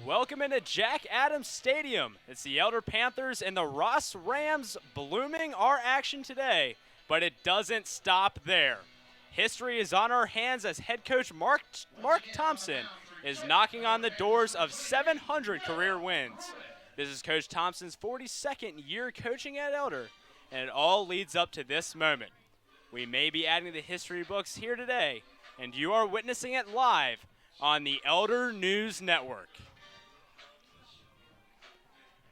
Welcome into Jack Adams Stadium. It's the Elder Panthers and the Ross Rams blooming our action today, but it doesn't stop there. History is on our hands as head coach Mark Thompson is knocking on the doors of 700 career wins. This is Coach Thompson's 42nd year coaching at Elder, and it all leads up to this moment. We may be adding to the history books here today, and you are witnessing it live on the Elder News Network.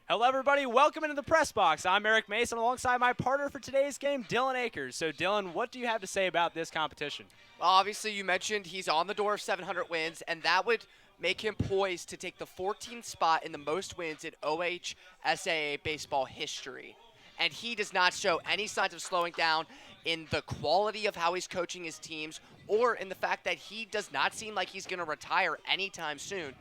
Hello, everybody. Welcome into the press box. I'm Eric Mason alongside my partner for today's game, Dylan Akers. So, Dylan, what do you have to say about this competition? Well, obviously, you mentioned he's on the door of 700 wins, and that would make him poised to take the 14th spot in the most wins in OHSAA baseball history. And he does not show any signs of slowing down in the quality of how he's coaching his teams or in the fact that he does not seem like he's going to retire anytime soon.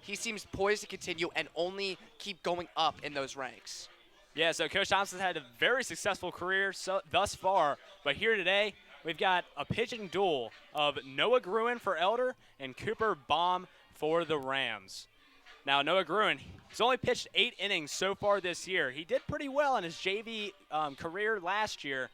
He seems poised to continue and only keep going up in those ranks. Yeah, so Coach Thompson's had a very successful career thus far, but here today we've got a pitching duel of Noah Gruen for Elder and Cooper Baum for the Rams. Now, Noah Gruen, he's only pitched 8 innings so far this year. He did pretty well in his JV career last year,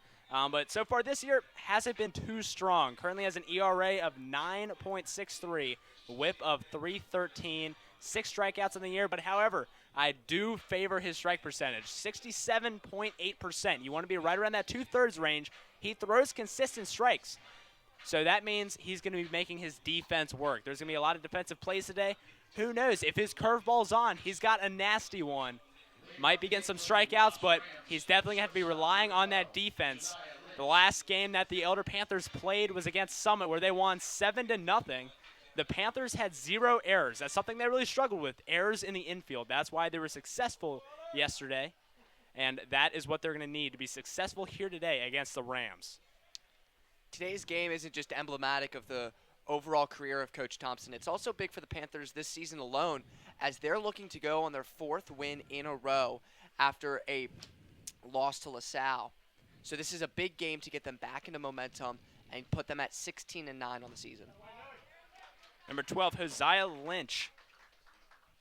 but so far this year hasn't been too strong. Currently has an ERA of 9.63, whip of 313, 6 strikeouts in the year. But however, I do favor his strike percentage, 67.8%. You want to be right around that 2/3 range. He throws consistent strikes. So that means he's going to be making his defense work. There's going to be a lot of defensive plays today. Who knows? If his curveball's on, he's got a nasty one. Might be getting some strikeouts, but he's definitely going to have to be relying on that defense. The last game that the Elder Panthers played was against Summit, where they won 7-0. The Panthers had 0 errors. That's something they really struggled with, errors in the infield. That's why they were successful yesterday, and that is what they're going to need to be successful here today against the Rams. Today's game isn't just emblematic of the overall career of Coach Thompson. It's also big for the Panthers this season alone, as they're looking to go on their 4th win in a row after a loss to LaSalle. So this is a big game to get them back into momentum and put them at 16-9 on the season. Number 12, Hosea Lynch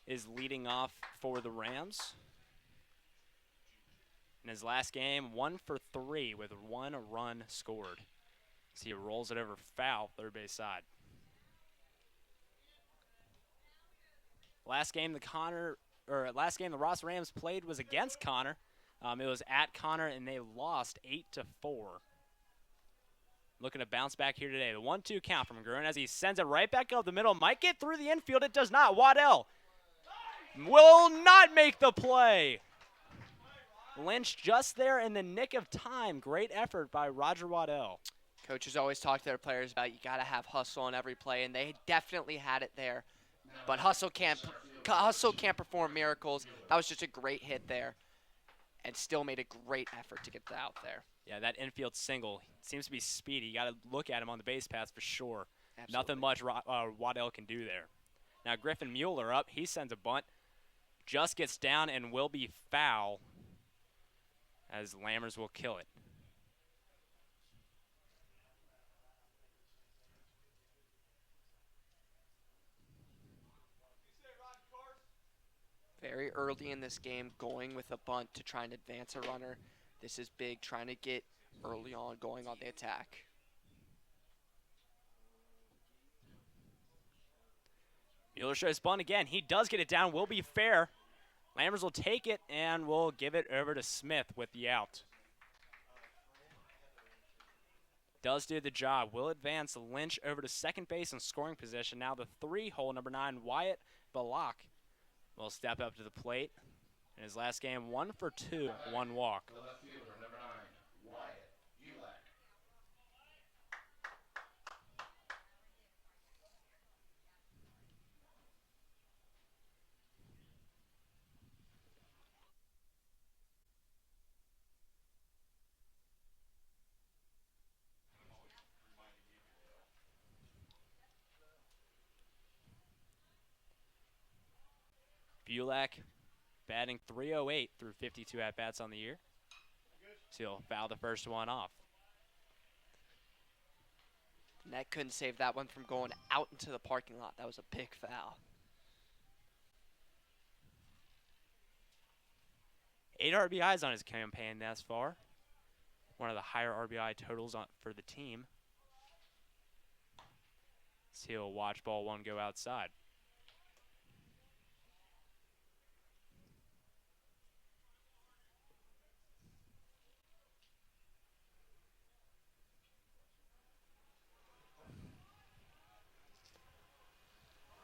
is leading off for the Rams. In his last game, 1 for 3 with 1 run scored. So he rolls it over foul, third base side. Last game the Ross Rams played was against Connor. It was at Connor, and they lost 8-4. Looking to bounce back here today. The 1-2 count from Gruen as he sends it right back up the middle. Might get through the infield. It does not. Waddell will not make the play. Lynch just there in the nick of time. Great effort by Roger Waddell. Coaches always talk to their players about you got to have hustle on every play, and they definitely had it there. But hustle can't perform miracles. That was just a great hit there, and still made a great effort to get that out there. Yeah, that infield single seems to be speedy. You got to look at him on the base paths for sure. Absolutely. Nothing much Waddell can do there. Now Griffin Mueller up. He sends a bunt. Just gets down and will be foul as Lammers will kill it. Very early in this game, going with a bunt to try and advance a runner. This is big, trying to get early on going on the attack. Mueller shows bunt again. He does get it down. Will be fair. Lammers will take it and will give it over to Smith with the out. Does do the job. Will advance Lynch over to second base in scoring position. Now the 3-hole, number 9, Wyatt Balak will step up to the plate. In his last game, 1 for 2, 1 walk. Bulak batting .308 through 52 at-bats on the year. So he'll foul the first one off. Net couldn't save that one from going out into the parking lot. That was a big foul. 8 RBIs on his campaign thus far. One of the higher RBI totals for the team. So he'll watch ball 1 go outside.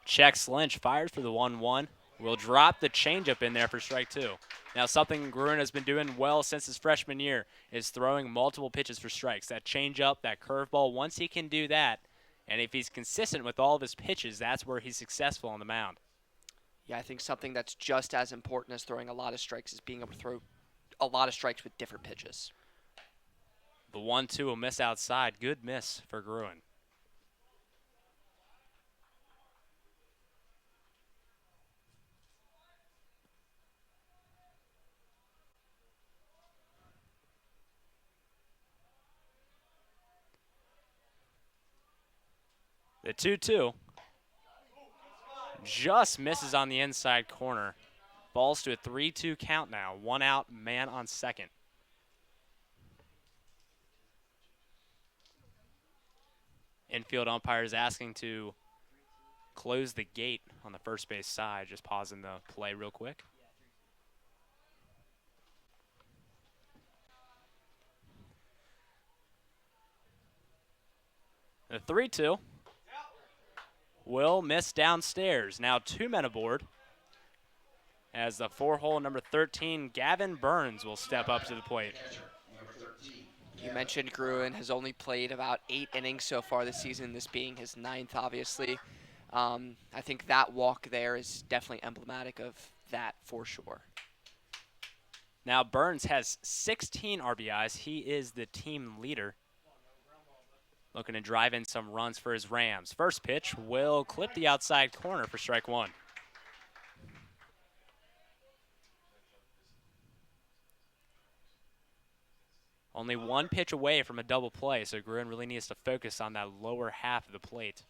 Checks Lynch, fires for the 1-1. Will drop the changeup in there for strike 2. Now, something Gruen has been doing well since his freshman year is throwing multiple pitches for strikes. That changeup, that curveball, once he can do that, and if he's consistent with all of his pitches, that's where he's successful on the mound. Yeah, I think something that's just as important as throwing a lot of strikes is being able to throw a lot of strikes with different pitches. The 1-2 will miss outside. Good miss for Gruen. The 2-2 just misses on the inside corner. Falls to a 3-2 count now. 1 out, man on second. Infield umpire is asking to close the gate on the first base side. Just pausing the play real quick. The 3-2 will miss downstairs. Now 2 men aboard as the 4-hole number 13, Gavin Burns, will step up to the plate. You mentioned Gruen has only played about 8 innings so far this season, this being his 9th, obviously. I think that walk there is definitely emblematic of that for sure. Now Burns has 16 RBIs. He is the team leader. Looking to drive in some runs for his Rams. First pitch will clip the outside corner for strike 1. Only 1 pitch away from a double play, so Gruen really needs to focus on that lower half of the plate.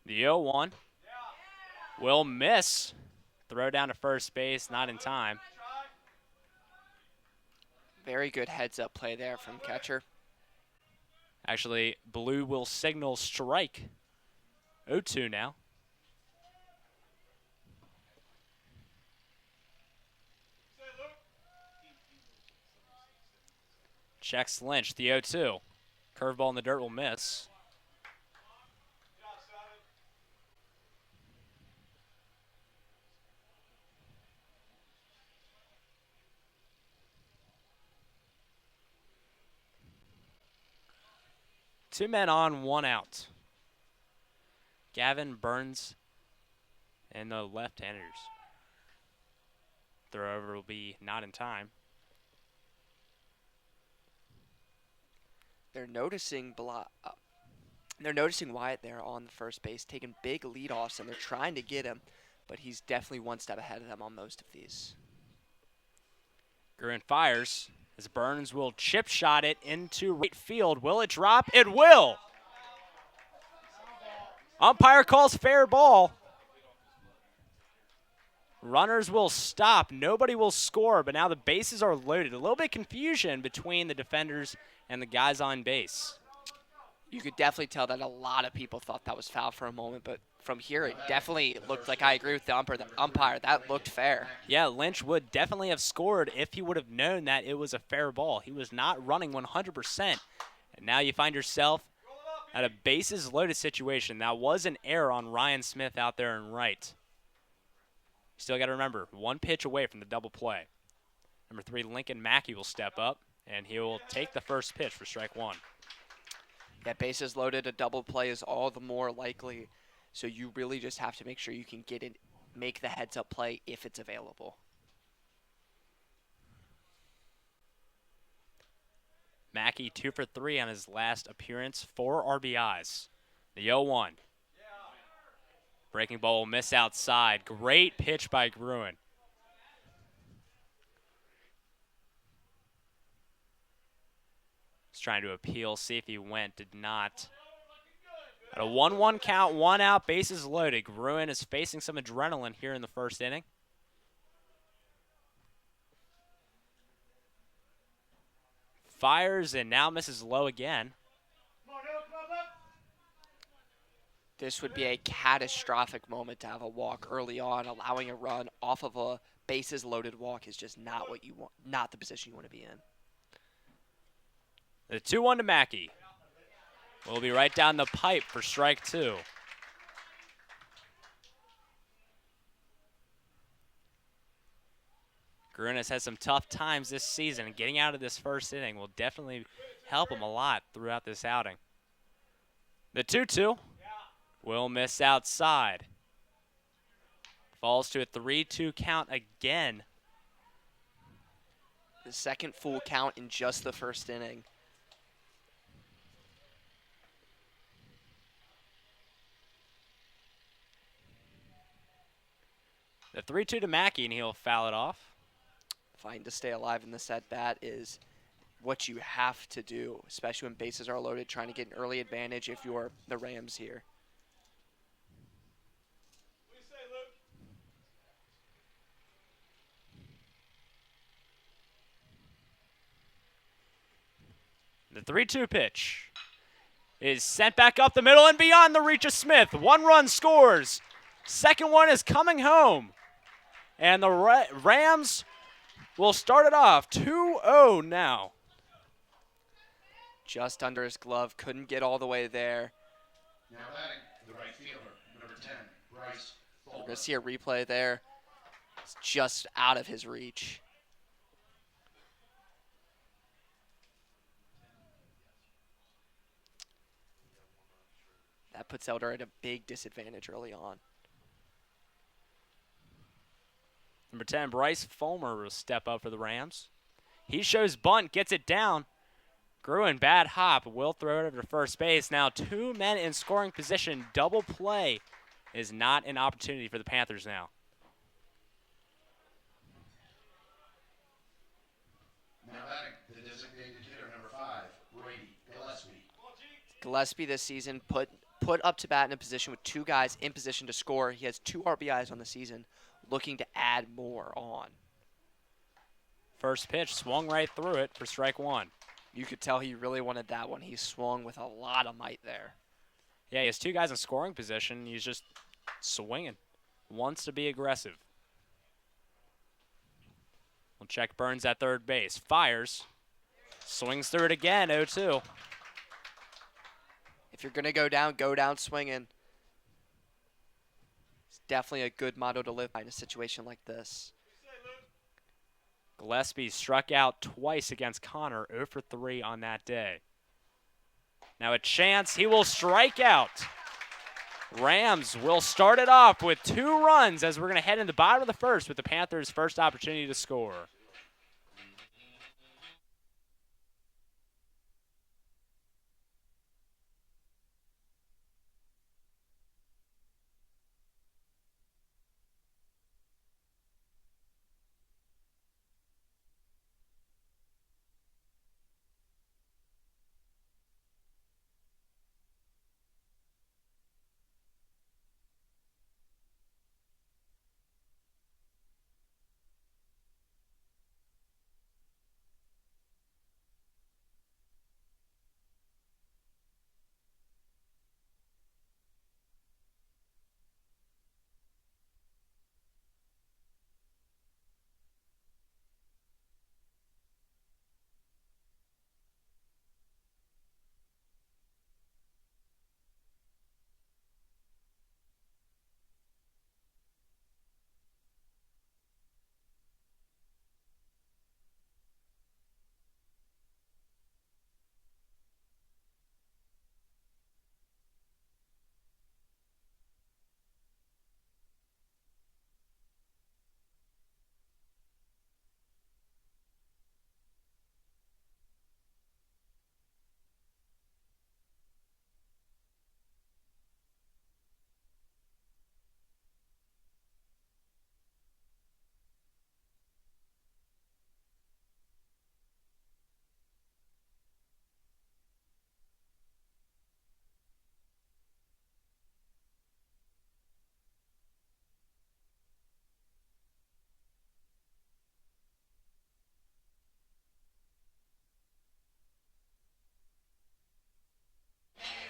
The 0-1 will miss. Throw down to first base, not in time. Very good heads-up play there from catcher. Actually, blue will signal strike. 0-2 now. Checks Lynch, the 0-2. Curveball in the dirt will miss. Two men on, 1 out. Gavin Burns and the left-handers. Throw over will be not in time. They're noticing Wyatt there on the first base, taking big leadoffs, and they're trying to get him, but he's definitely 1 step ahead of them on most of these. Gruen fires as Burns will chip shot it into right field. Will it drop? It will! Umpire calls fair ball. Runners will stop. Nobody will score, but now the bases are loaded. A little bit of confusion between the defenders and the guys on base. You could definitely tell that a lot of people thought that was foul for a moment, but from here it definitely looked like, I agree with the umpire, that looked fair. Yeah, Lynch would definitely have scored if he would have known that it was a fair ball. He was not running 100%. And now you find yourself at a bases loaded situation. That was an error on Ryan Smith out there in right. Still got to remember, 1 pitch away from the double play. Number 3, Lincoln Mackey will step up, and he will take the first pitch for strike 1. Yeah, bases loaded, a double play is all the more likely. So you really just have to make sure you can get it, make the heads-up play if it's available. Mackey 2 for 3 on his last appearance, 4 RBIs. The 0-1. Breaking ball will miss outside. Great pitch by Gruen. Was trying to appeal, see if he went, did not. At a 1-1 count, 1 out, bases loaded. Gruen is facing some adrenaline here in the first inning. Fires and now misses low again. This would be a catastrophic moment to have a walk early on. Allowing a run off of a bases loaded walk is just not what you want, not the position you want to be in. The 2-1 to Mackey. Will be right down the pipe for strike 2. Gruen has had some tough times this season, and getting out of this first inning will definitely help him a lot throughout this outing. The 2-2 will miss outside. Falls to a 3-2 count again. The second full count in just the first inning. The 3-2 to Mackey, and he'll foul it off. Fighting to stay alive in this at-bat is what you have to do, especially when bases are loaded, trying to get an early advantage if you're the Rams here. The 3-2 pitch is sent back up the middle and beyond the reach of Smith. 1 run scores. Second one is coming home. And the Rams will start it off 2-0 now. Just under his glove, couldn't get all the way there. Now batting, the right fielder, number 10, Bryce We're going to see a replay there. It's just out of his reach. That puts Elder at a big disadvantage early on. Number 10, Bryce Fulmer will step up for the Rams. He shows bunt, gets it down. Gruen, bad hop, will throw it over to first base. Now 2 men in scoring position. Double play is not an opportunity for the Panthers now. Now batting, the designated hitter, number 5, Brady Gillespie. Gillespie this season put up to bat in a position with 2 guys in position to score. He has 2 RBIs on the season, looking to add more on. First pitch swung right through it for strike 1. You could tell he really wanted that one. He swung with a lot of might there. Yeah, he has 2 guys in scoring position. He's just swinging. Wants to be aggressive. We'll check Burns at third base. Fires. Swings through it again, 0-2. If you're going to go down swinging. It's definitely a good motto to live by in a situation like this. Gillespie struck out twice against Connor, 0 for 3 on that day. Now a chance, he will strike out. Rams will start it off with 2 runs as we're going to head in the bottom of the first with the Panthers' first opportunity to score.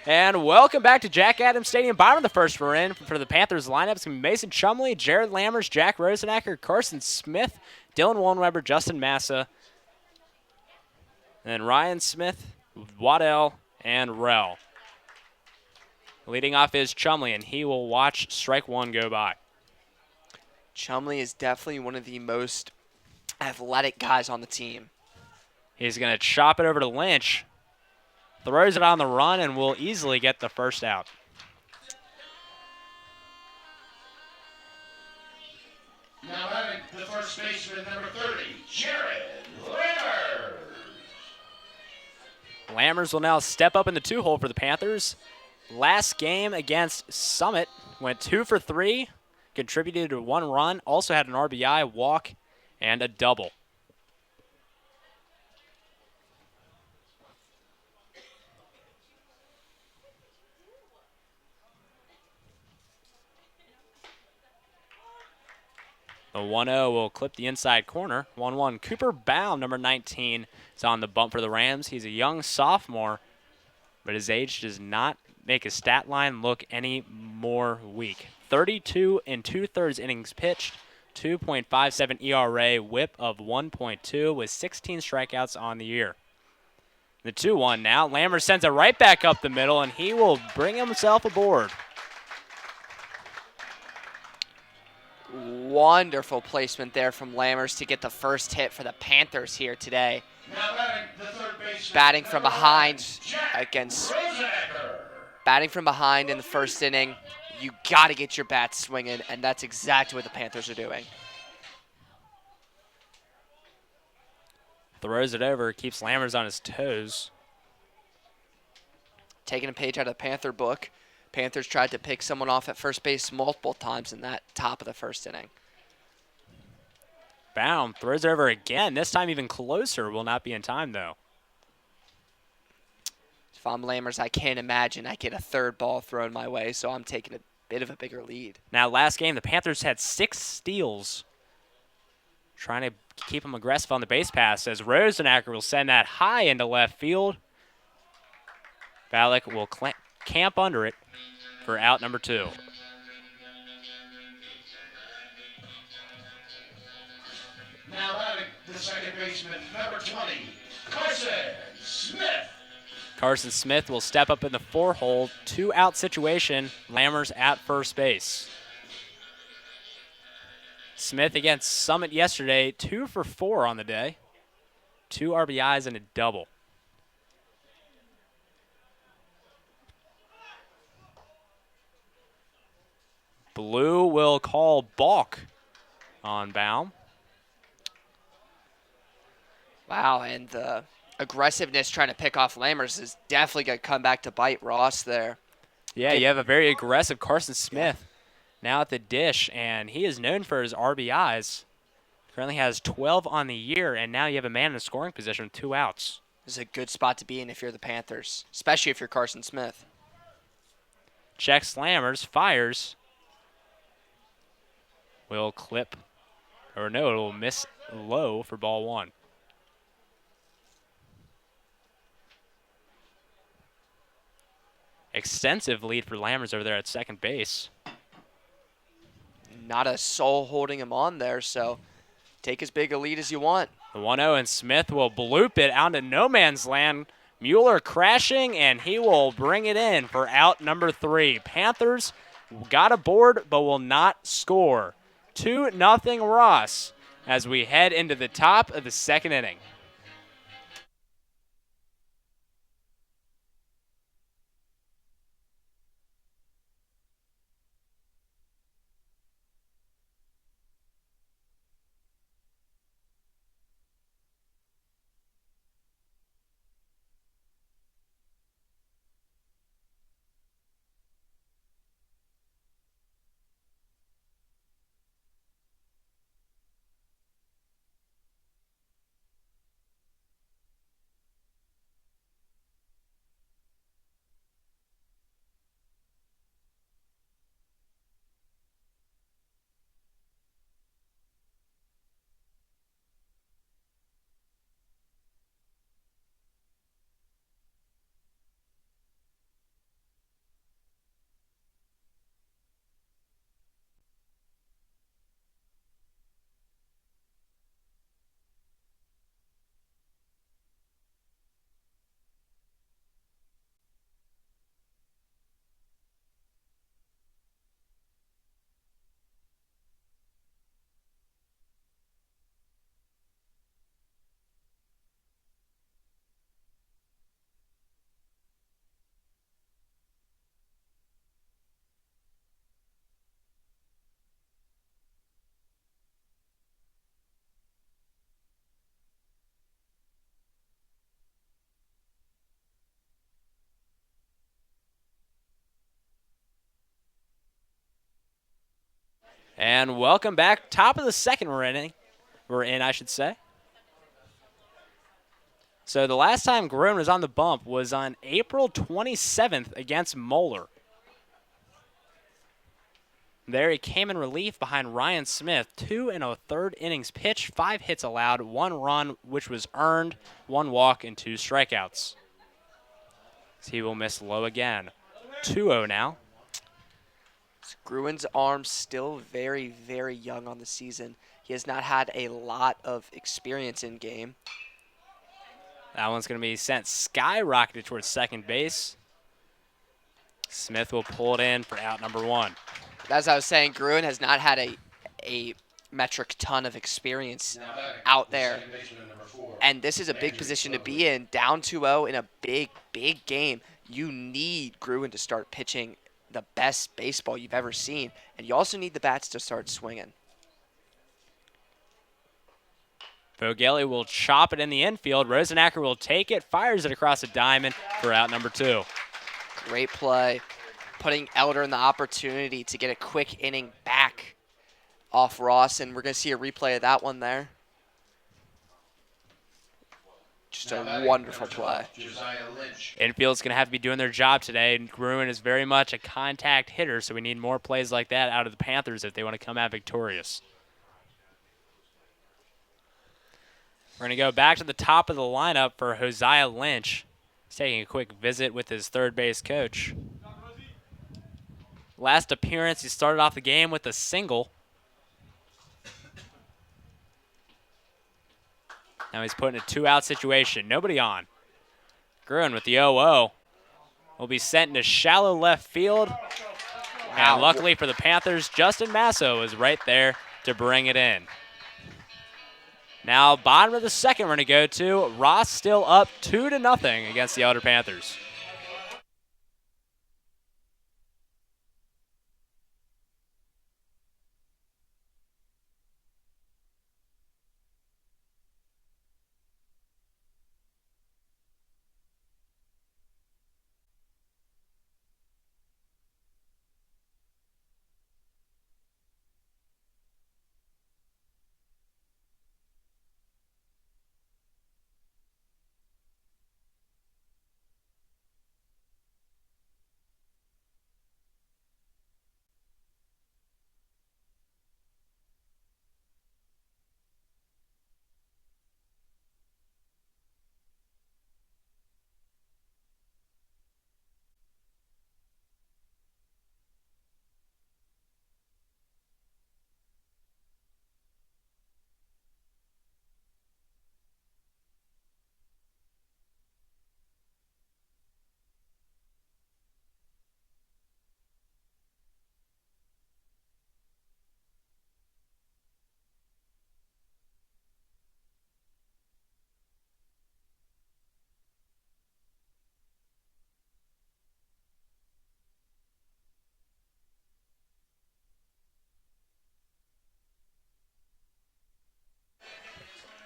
And welcome back to Jack Adams Stadium. Bottom of the first we're in for the Panthers lineup. It's going to be Mason Chumley, Jared Lammers, Jack Rosenacker, Carson Smith, Dylan Wollweber, Justin Massa, and then Ryan Smith, Waddell, and Rell. Leading off is Chumley, and he will watch strike one go by. Chumley is definitely one of the most athletic guys on the team. He's going to chop it over to Lynch. Throws it on the run and will easily get the first out. Now having the first baseman, number 30, Jared Lammers. Lammers will now step up in the two-hole for the Panthers. Last game against Summit went 2 for 3, contributed to 1 run, also had an RBI, walk, and a double. The 1-0 will clip the inside corner. 1-1. Cooper Baum, number 19, is on the bump for the Rams. He's a young sophomore, but his age does not make his stat line look any more weak. 32 and 2/3 innings pitched, 2.57 ERA, whip of 1.2 with 16 strikeouts on the year. The 2-1 now. Lammers sends it right back up the middle, and he will bring himself aboard. Wonderful placement there from Lammers to get the first hit for the Panthers here today. Now batting the third baseman, Batting from number behind 5, Jack against Rosenacker. batting from behind in the first inning. You got to get your bats swinging, and that's exactly what the Panthers are doing. Throws it over, keeps Lammers on his toes. Taking a page out of the Panther book, Panthers tried to pick someone off at first base multiple times in that top of the first inning. Baum throws it over again. This time even closer. Will not be in time, though. If I'm Lammers, I can't imagine I get a third ball thrown my way, so I'm taking a bit of a bigger lead. Now, last game, the Panthers had 6 steals, trying to keep them aggressive on the base pass, as Rosenacker will send that high into left field. Ballack will camp under it for out number 2. Now batting the second baseman, number 20, Carson Smith. Carson Smith will step up in the 4-hole, 2-out situation. Lammers at first base. Smith against Summit yesterday, 2 for 4 on the day. 2 RBIs and a double. Blue will call balk on Baum. Wow, and the aggressiveness trying to pick off Lammers is definitely going to come back to bite Ross there. Yeah, you have a very aggressive Carson Smith now at the dish, and he is known for his RBIs. Currently has 12 on the year, and now you have a man in scoring position with 2 outs. This is a good spot to be in if you're the Panthers, especially if you're Carson Smith. Checks Lammers, fires. Will clip, or no, it will miss low for ball 1. Extensive lead for Lammers over there at second base. Not a soul holding him on there, so take as big a lead as you want. The 1-0, and Smith will bloop it out into no man's land. Mueller crashing, and he will bring it in for out number 3. Panthers got a board, but will not score. 2-0 Ross as we head into the top of the second inning. And welcome back. Top of the second we're in, I should say. So the last time Gruen was on the bump was on April 27th against Moeller. There he came in relief behind Ryan Smith. 2 1/3 innings pitched, 5 hits allowed, 1 run which was earned, 1 walk, and 2 strikeouts. He will miss low again. 2-0 now. Gruen's arm still very, very young on the season. He has not had a lot of experience in game. That one's going to be sent skyrocketed towards second base. Smith will pull it in for out number 1. As I was saying, Gruen has not had a metric ton of experience out there. And this is a big position to be in. Down 2-0 in a big, big game. You need Gruen to start pitching the best baseball you've ever seen. And you also need the bats to start swinging. Vogeli will chop it in the infield. Rosenacker will take it, fires it across the diamond for out number 2. Great play. Putting Elder in the opportunity to get a quick inning back off Ross. And we're going to see a replay of that one there. Just a wonderful play. Infield's going to have to be doing their job today. Gruen is very much a contact hitter, so we need more plays like that out of the Panthers if they want to come out victorious. We're going to go back to the top of the lineup for Hosea Lynch. He's taking a quick visit with his third base coach. Last appearance, he started off the game with a single. Now he's put in a 2-out situation. Nobody on. Gruen with the 0-0 will be sent into shallow left field. And luckily for the Panthers, Justin Masso is right there to bring it in. Now, bottom of the second we're going to go to. Ross still up 2-0 against the Elder Panthers.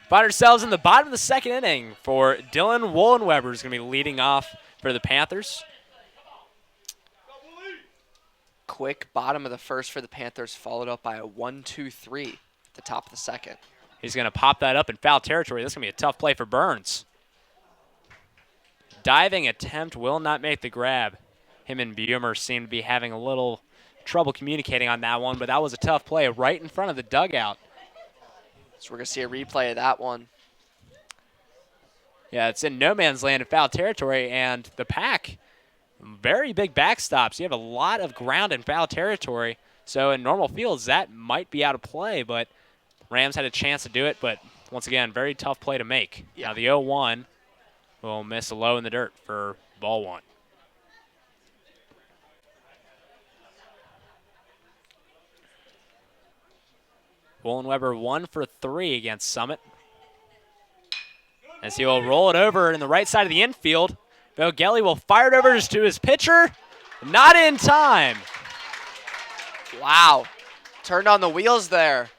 Find ourselves in the bottom of the second inning for Dylan Wollenweber, who's going to be leading off for the Panthers. Quick bottom of the first for the Panthers, followed up by a 1-2-3 at the top of the second. He's going to pop that up in foul territory. This is going to be a tough play for Burns. Diving attempt will not make the grab. Him and Bumer seem to be having a little trouble communicating on that one, but that was a tough play right in front of the dugout. So we're going to see a replay of that one. Yeah, it's in no man's land in foul territory, and the Pack, very big backstops. You have a lot of ground in foul territory, so in normal fields, that might be out of play, but Rams had a chance to do it, but once again, very tough play to make. Yeah. Now the 0-1 will miss low in the dirt for ball 1. Wollenweber 1 for 3 against Summit. As he will roll it over in the right side of the infield. Vogeli will fire it over to his pitcher. Not in time. Wow. Turned on the wheels there.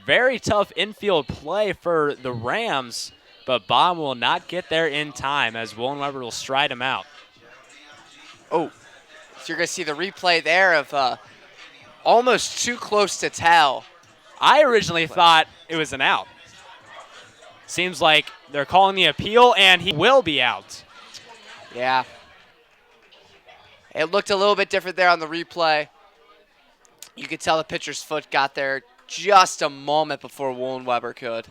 Very tough infield play for the Rams, but Baum will not get there in time as Wollenweber will stride him out. Oh, So you're going to see the replay there of almost too close to tell. I originally thought it was an out. Seems like they're calling the appeal, and he will be out. Yeah. It looked a little bit different there on the replay. You could tell the pitcher's foot got there just a moment before Woollenweber could.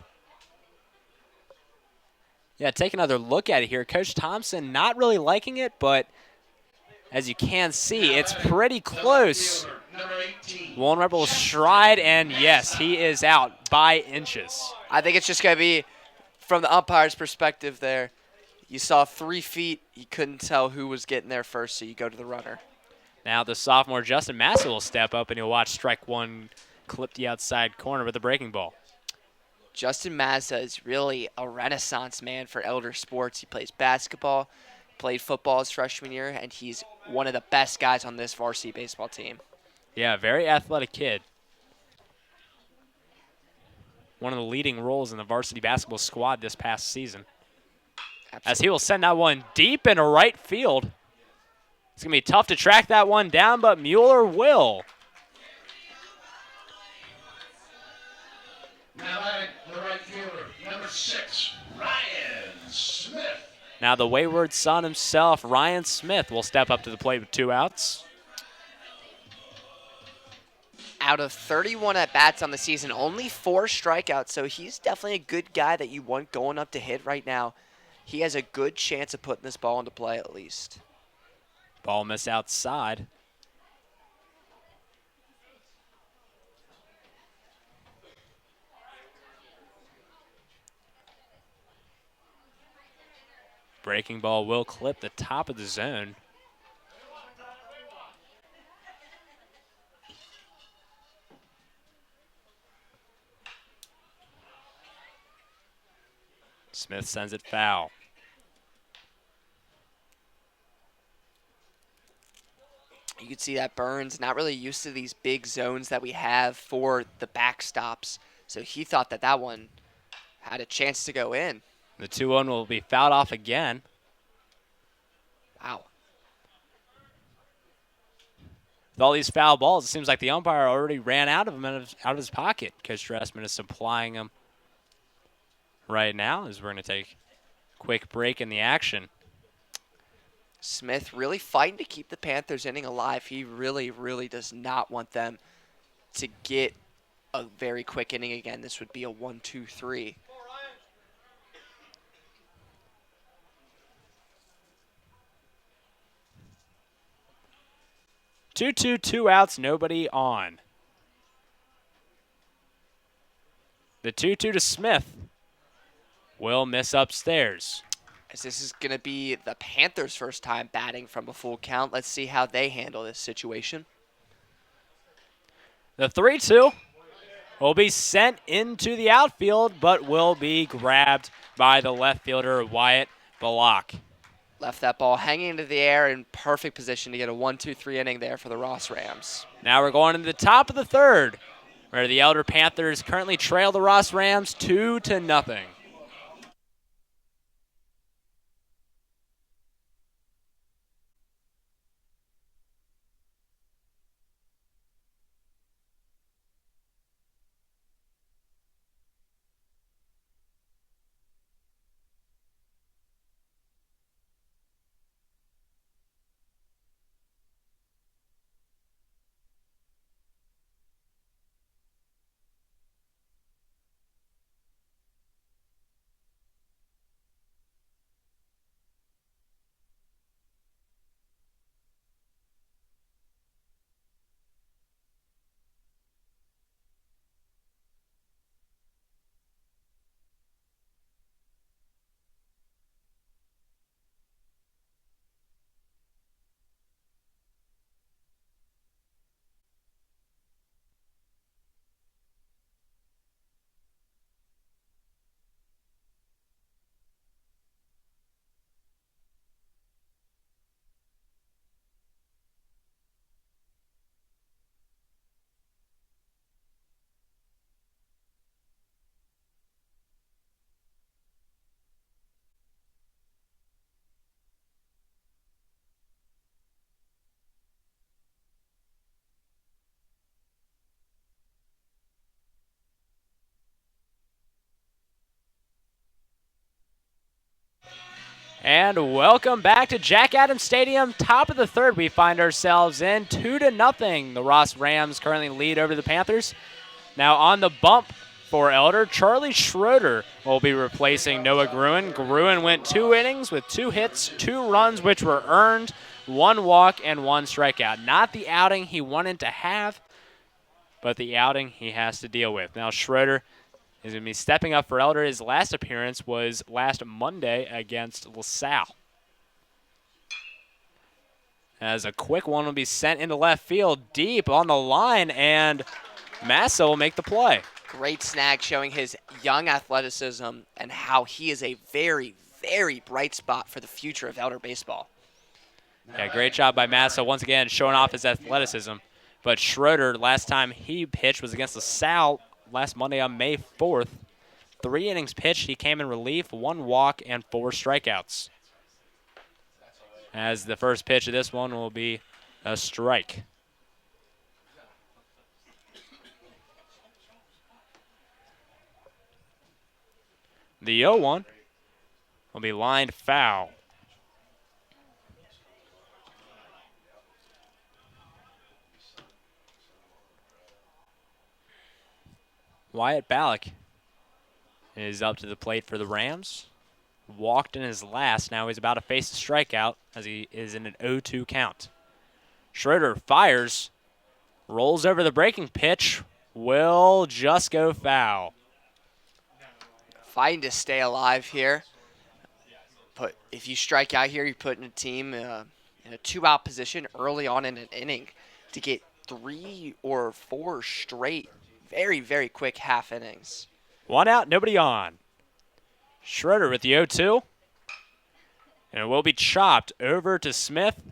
Yeah, take another look at it here. Coach Thompson not really liking it, but as you can see, it's pretty close. Woollenweber will stride, and yes, he is out by inches. I think it's just going to be, from the umpire's perspective there, you saw 3 feet, you couldn't tell who was getting there first, so you go to the runner. Now the sophomore Justin Massa will step up, and you'll watch strike one clip the outside corner with a breaking ball. Justin Mazza is really a renaissance man for Elder Sports. He plays basketball, played football his freshman year, and he's one of the best guys on this varsity baseball team. Yeah, very athletic kid. One of the leading roles in the varsity basketball squad this past season. Absolutely. As he will send that one deep into right field. It's going to be tough to track that one down, but Mueller will. Now batting the right fielder, number 6, Ryan Smith. Now the wayward son himself, Ryan Smith, will step up to the plate with 2 outs. Out of 31 at-bats on the season, only 4 strikeouts, so he's definitely a good guy that you want going up to hit right now. He has a good chance of putting this ball into play at least. Ball missed outside. Breaking ball will clip the top of the zone. Smith sends it foul. You can see that Burns not really used to these big zones that we have for the backstops. So he thought that that one had a chance to go in. The 2-1 will be fouled off again. Wow. With all these foul balls, it seems like the umpire already ran out of them out of his pocket. Coach Dressman is supplying them right now as we're going to take a quick break in the action. Smith really fighting to keep the Panthers inning alive. He really, really does not want them to get a very quick inning again. This would be a 1-2-3. Two outs, nobody on. The 2-2 to Smith will miss upstairs. As this is going to be the Panthers' first time batting from a full count. Let's see how they handle this situation. The 3-2 will be sent into the outfield, but will be grabbed by the left fielder, Wyatt Block. Left that ball hanging into the air in perfect position to get a 1-2-3 inning there for the Ross Rams. Now we're going to the top of the third, where the Elder Panthers currently trail the Ross Rams 2-0. And welcome back to Jack Adams Stadium. Top of the third, we find ourselves in 2-0. The Ross Rams currently lead over the Panthers. Now on the bump for Elder, Charlie Schroeder will be replacing Noah Gruen. Gruen went 2 innings with 2 hits, 2 runs, which were earned, 1 walk, and 1 strikeout. Not the outing he wanted to have, but the outing he has to deal with. Now Schroeder is going to be stepping up for Elder. His last appearance was last Monday against LaSalle. As a quick one will be sent into left field, deep on the line, and Massa will make the play. Great snag showing his young athleticism and how he is a very, very bright spot for the future of Elder baseball. Yeah, great job by Massa once again showing off his athleticism. But Schroeder, last time he pitched was against LaSalle last Monday on May 4th. 3 innings pitched, he came in relief, 1 walk, and 4 strikeouts. As the first pitch of this one will be a strike. The 0-1 will be lined foul. Wyatt Ballack is up to the plate for the Rams. Walked in his last. Now he's about to face a strikeout as he is in an 0-2 count. Schroeder fires, rolls over the breaking pitch, will just go foul. Fighting to stay alive here. But if you strike out here, you're putting a team in a 2-out position early on in an inning to get 3 or 4 straight, very, very quick half innings. 1 out, nobody on. Schroeder with the 0-2. And it will be chopped over to Smith.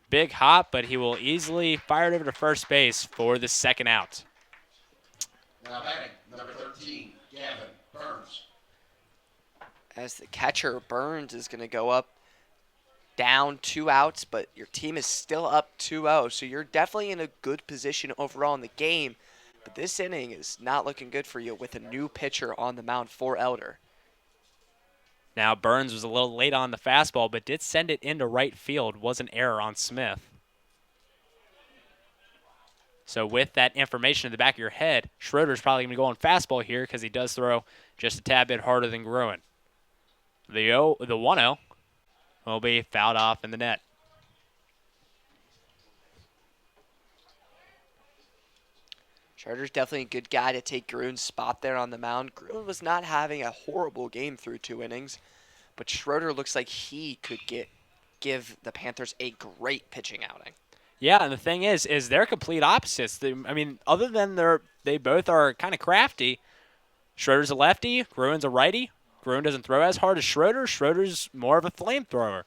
Big hop, but he will easily fire it over to first base for the 2nd out. Now batting, number 13, Gavin Burns. As the catcher, Burns is going to go up, down 2 outs, but your team is still up 2-0, so you're definitely in a good position overall in the game. But this inning is not looking good for you with a new pitcher on the mound for Elder. Now Burns was a little late on the fastball, but did send it into right field. Was an error on Smith. So with that information in the back of your head, Schroeder's probably going to go on fastball here because he does throw just a tad bit harder than Gruen. The 1-0 will be fouled off in the net. Schroeder's definitely a good guy to take Gruen's spot there on the mound. Gruen was not having a horrible game through 2 innings, but Schroeder looks like he could give the Panthers a great pitching outing. Yeah, and the thing is they're complete opposites. Other than they both are kind of crafty. Schroeder's a lefty, Gruen's a righty. Gruen doesn't throw as hard as Schroeder. Schroeder's more of a flamethrower.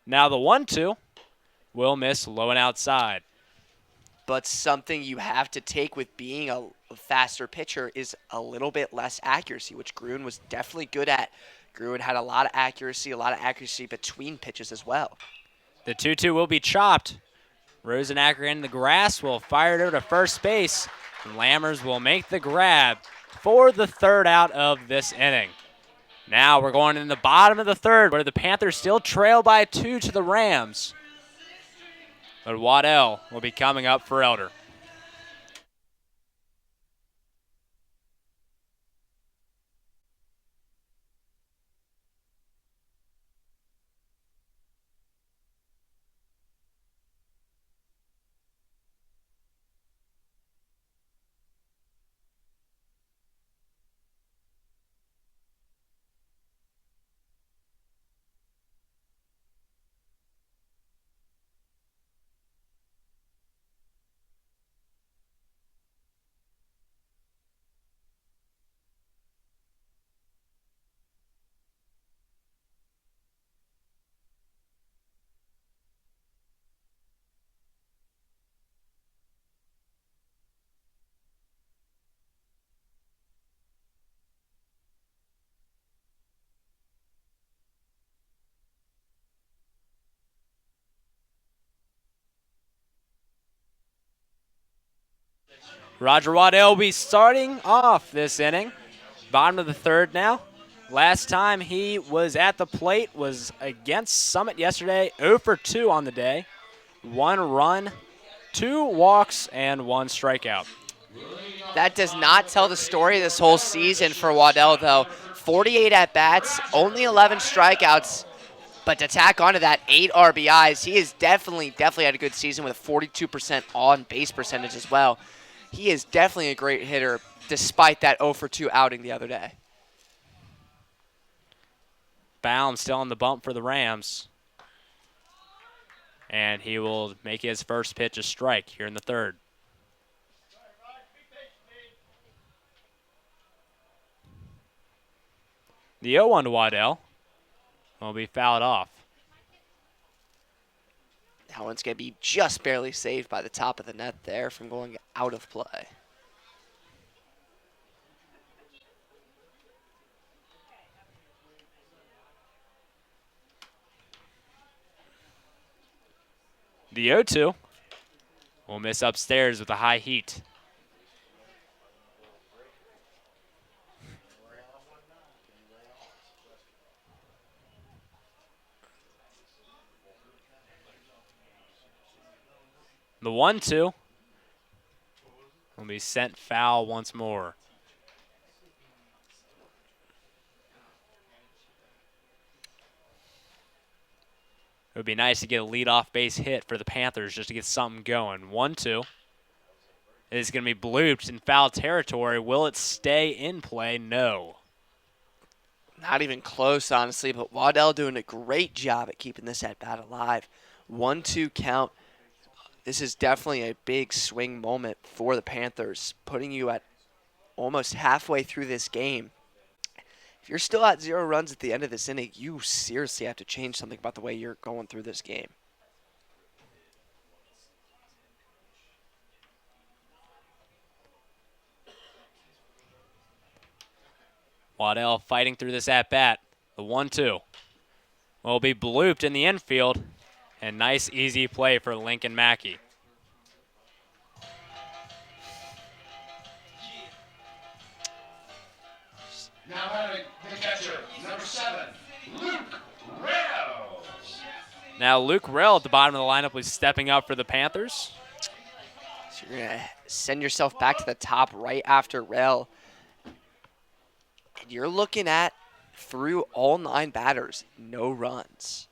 Now the 1-2 will miss low and outside. But something you have to take with being a faster pitcher is a little bit less accuracy, which Gruen was definitely good at. Gruen had a lot of accuracy between pitches as well. The 2-2 will be chopped. Rosenacker in the grass will fire it over to first base. And Lammers will make the grab for the 3rd out of this inning. Now we're going in the bottom of the 3rd where the Panthers still trail by 2 to the Rams. But Waddell will be coming up for Elder. Roger Waddell will be starting off this inning. Bottom of the 3rd now. Last time he was at the plate was against Summit yesterday. 0 for 2 on the day. 1 run, 2 walks, and 1 strikeout. That does not tell the story this whole season for Waddell, though. 48 at-bats, only 11 strikeouts, but to tack onto that, 8 RBIs. He has definitely had a good season with a 42% on-base percentage as well. He is definitely a great hitter despite that 0 for 2 outing the other day. Baum still on the bump for the Rams. And he will make his first pitch a strike here in the third. The 0-1 to Waddell will be fouled off. That one's going to be just barely saved by the top of the net there from going out of play. The 0-2 will miss upstairs with a high heat. The 1-2 will be sent foul once more. It would be nice to get a leadoff base hit for the Panthers just to get something going. 1-2 is going to be blooped in foul territory. Will it stay in play? No. Not even close, honestly, but Waddell doing a great job at keeping this at-bat alive. 1-2 count. This is definitely a big swing moment for the Panthers, putting you at almost halfway through this game. If you're still at 0 runs at the end of this inning, you seriously have to change something about the way you're going through this game. Waddell fighting through this at-bat. The 1-2 will be blooped in the infield. And nice, easy play for Lincoln Mackey. Now having the catcher, number 7, Luke Rell. Now Luke Rell at the bottom of the lineup was stepping up for the Panthers. So you're going to send yourself back to the top right after Rell. And you're looking at, through all 9 batters, no runs.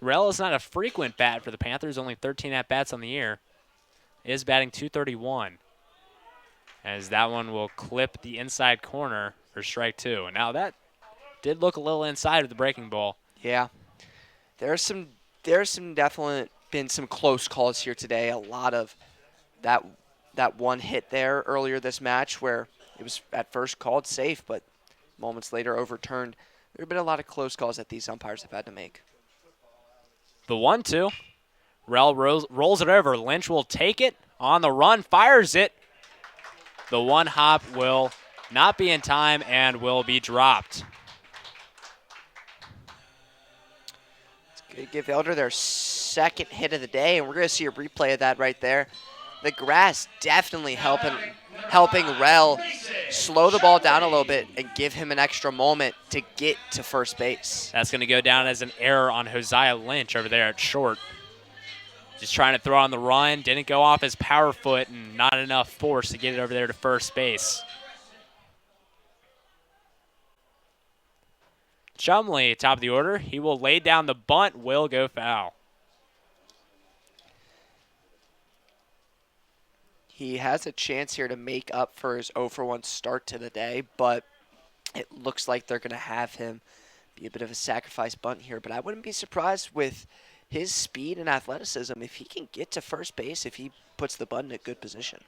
Rell is not a frequent bat for the Panthers, only 13 at-bats on the year. Is batting .231. As that one will clip the inside corner for strike 2. And now that did look a little inside of the breaking ball. Yeah. There's definitely been some close calls here today. A lot of that one hit there earlier this match where it was at first called safe, but moments later overturned. There have been a lot of close calls that these umpires have had to make. The 1-2. Rell rolls it over. Lynch will take it on the run, fires it. The one hop will not be in time and will be dropped. It's going to give Elder their second hit of the day, and we're going to see a replay of that right there. The grass definitely helping Rell slow the ball down a little bit and give him an extra moment to get to first base. That's going to go down as an error on Hosea Lynch over there at short. Just trying to throw on the run, didn't go off his power foot and not enough force to get it over there to first base. Chumley, top of the order. He will lay down the bunt, will go foul. He has a chance here to make up for his 0 for 1 start to the day, but it looks like they're going to have him be a bit of a sacrifice bunt here. But I wouldn't be surprised with his speed and athleticism if he can get to first base, if he puts the bunt in a good position.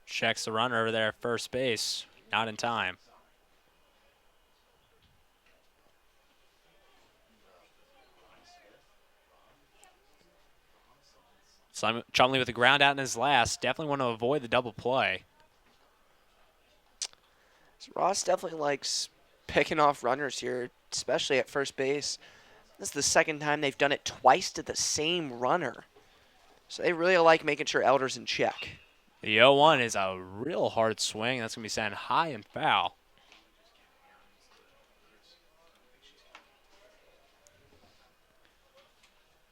Checks the runner over there at first base. Not in time. Chumley with the ground out in his last. Definitely want to avoid the double play. So Ross definitely likes picking off runners here, especially at first base. This is the second time they've done it twice to the same runner. So they really like making sure Elder's in check. The 0-1 is a real hard swing. That's going to be sent high and foul.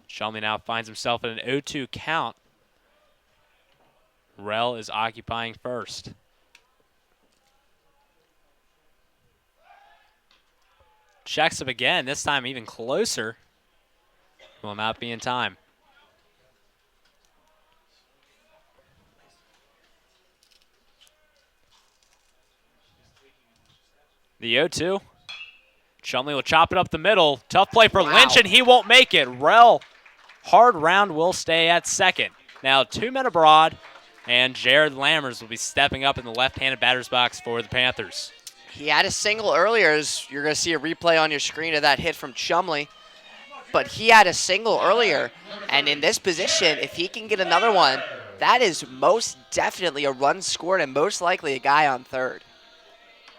Shumley now finds himself in an 0-2 count. Rel is occupying first. Checks up again, this time even closer. Will not be in time. The 0-2. Shumley will chop it up the middle. Tough play for Lynch, and he won't make it. Rel, hard round, will stay at second. Now 2 men abroad, and Jared Lammers will be stepping up in the left-handed batter's box for the Panthers. He had a single earlier, as you're going to see a replay on your screen of that hit from Shumley. But he had a single earlier, and in this position, if he can get another one, that is most definitely a run scored and most likely a guy on third.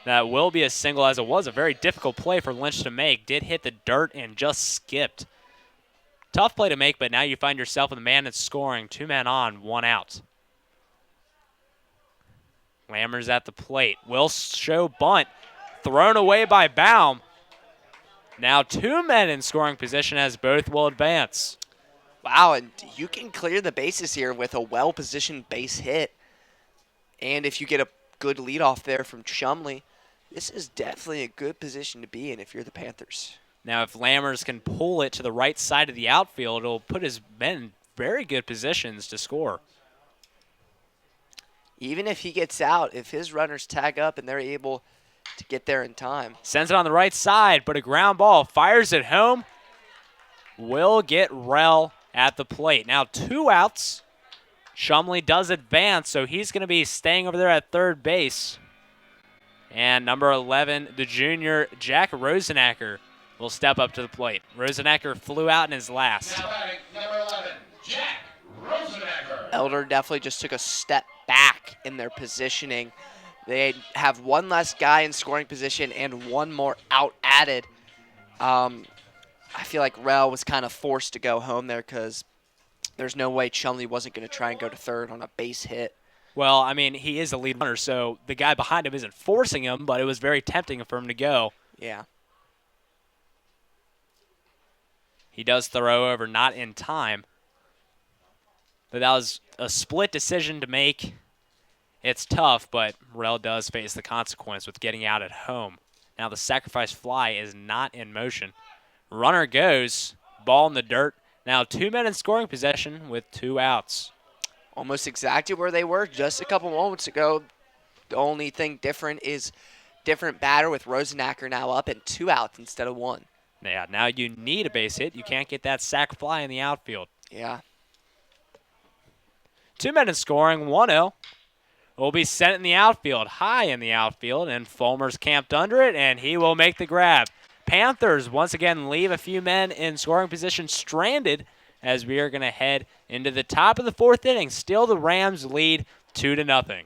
That will be a single, as it was a very difficult play for Lynch to make. Did hit the dirt and just skipped. Tough play to make, but now you find yourself with a man that's scoring. 2 men on, 1 out. Lammers at the plate. Will show bunt. Thrown away by Baum. Now 2 men in scoring position as both will advance. Wow, and you can clear the bases here with a well-positioned base hit. And if you get a good leadoff there from Shumley, this is definitely a good position to be in if you're the Panthers. Now if Lammers can pull it to the right side of the outfield, it'll put his men in very good positions to score. Even if he gets out, if his runners tag up and they're able to get there in time. Sends it on the right side, but a ground ball. Fires it home. Will get Rel at the plate. Now 2 outs. Shumley does advance, so he's going to be staying over there at third base. And number 11, the junior, Jack Rosenacker, will step up to the plate. Rosenacker flew out in his last. Now batting number 11, Jack Rosenacker. Elder definitely just took a step back in their positioning. They have 1 less guy in scoring position and 1 more out added. I feel like Rel was kind of forced to go home there because there's no way Shumley wasn't going to try and go to third on a base hit. Well, I mean, he is a lead runner, so the guy behind him isn't forcing him, but it was very tempting for him to go. Yeah. He does throw over, not in time. But that was a split decision to make. It's tough, but Rel does face the consequence with getting out at home. Now the sacrifice fly is not in motion. Runner goes, ball in the dirt. Now 2 men in scoring possession with 2 outs. Almost exactly where they were just a couple moments ago. The only thing different is different batter with Rosenacker now up and 2 outs instead of 1. Yeah, now you need a base hit. You can't get that sac fly in the outfield. Yeah. 2 men in scoring, 1-0. Will be sent in the outfield, high in the outfield, and Fulmer's camped under it, and he will make the grab. Panthers once again leave a few men in scoring position stranded as we are going to head into the top of the 4th inning. Still the Rams lead 2-0.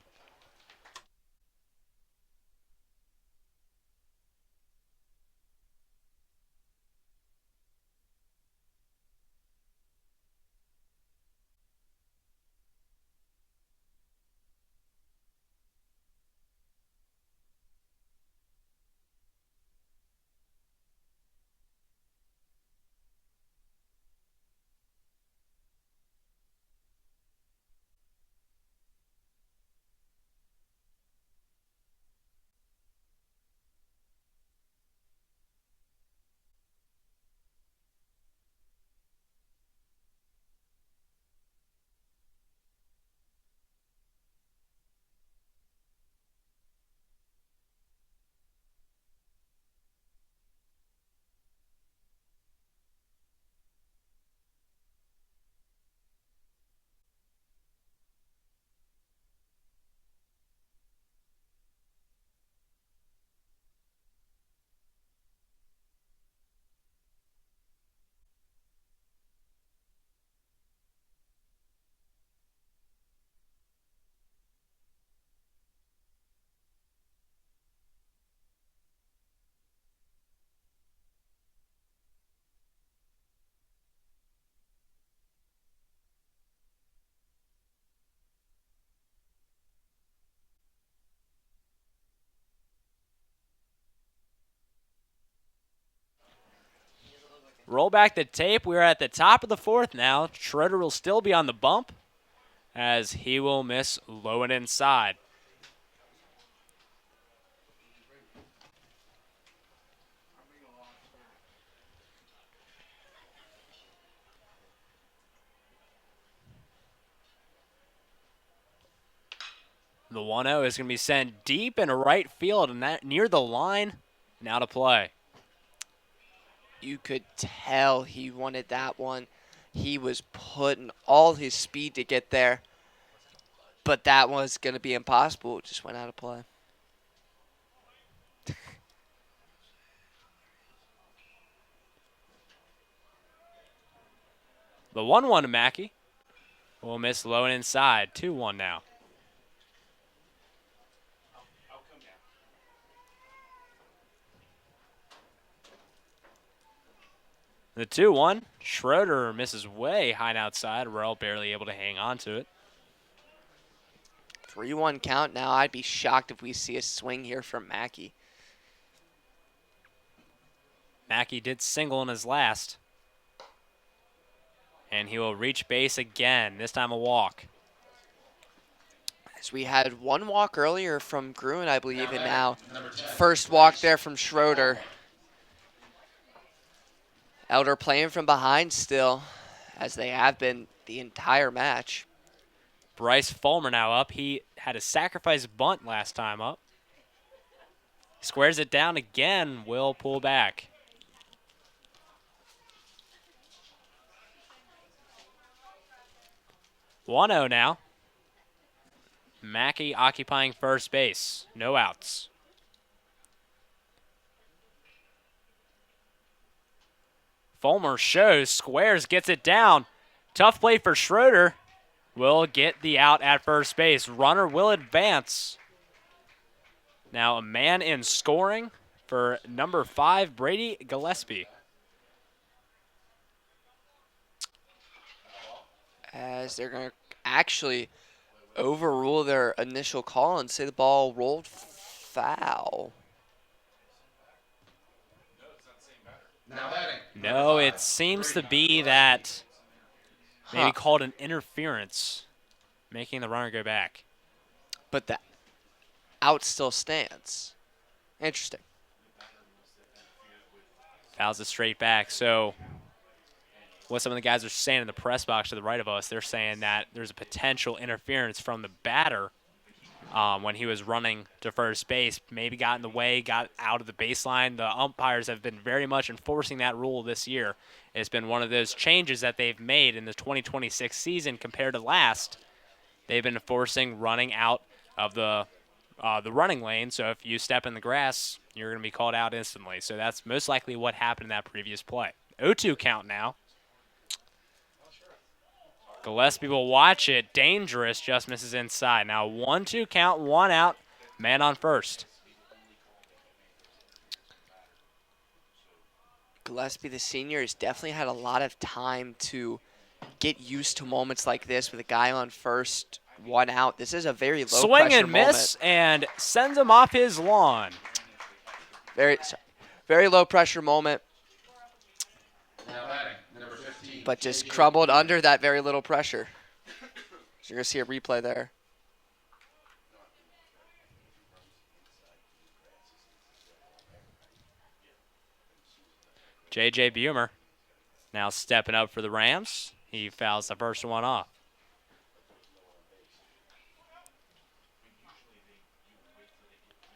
Roll back the tape. We're at the top of the fourth now. Schroeder will still be on the bump as he will miss low and inside. The 1-0 is going to be sent deep into right field and that near the line. Now to play. You could tell he wanted that one. He was putting all his speed to get there. But that was going to be impossible. It just went out of play. The 1-1 to Mackey will miss low and inside. 2-1 now. The 2-1. Schroeder misses way high and outside. Rurl barely able to hang on to it. 3-1 count now. I'd be shocked if we see a swing here from Mackey. Mackey did single in his last. And he will reach base again, this time a walk. As we had one walk earlier from Gruen, I believe, and now first walk there from Schroeder. Elder playing from behind still, as they have been the entire match. Bryce Fulmer now up. He had a sacrifice bunt last time up. Squares it down again, will pull back. One-0 now. Mackey occupying first base. No outs. Fulmer shows, squares, gets it down. Tough play for Schroeder. Will get the out at first base. Runner will advance. Now a man in scoring for number 5, Brady Gillespie. As they're going to actually overrule their initial call and say the ball rolled foul. No, it seems to be that maybe called an interference, making the runner go back. But the out still stands. Interesting. Fouls it straight back. So what some of the guys are saying in the press box to the right of us, they're saying that there's a potential interference from the batter when he was running to first base. Maybe got in the way, got out of the baseline. The umpires have been very much enforcing that rule this year. It's been one of those changes that they've made in the 2026 season compared to last. They've been enforcing running out of the running lane. So if you step in the grass, you're going to be called out instantly. So that's most likely what happened in that previous play. 0-2 count now. Gillespie will watch it. Dangerous, just misses inside. Now 1-2 count, 1 out, man on first. Gillespie, the senior, has definitely had a lot of time to get used to moments like this with a guy on first, 1 out. This is a very low Swing pressure and miss and sends him off his lawn. Very low pressure moment. But just crumbled under that very little pressure. So you're going to see a replay there. J.J. Bumer now stepping up for the Rams. He fouls the first one off.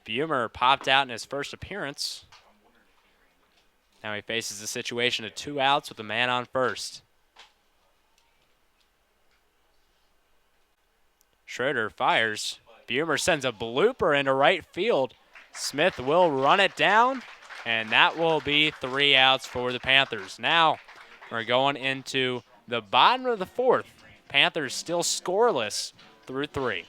Bumer popped out in his first appearance. Now he faces a situation of 2 outs with a man on first. Schroeder fires. Bumer sends a blooper into right field. Smith will run it down, and that will be 3 outs for the Panthers. Now we're going into the bottom of the fourth. Panthers still scoreless through 3.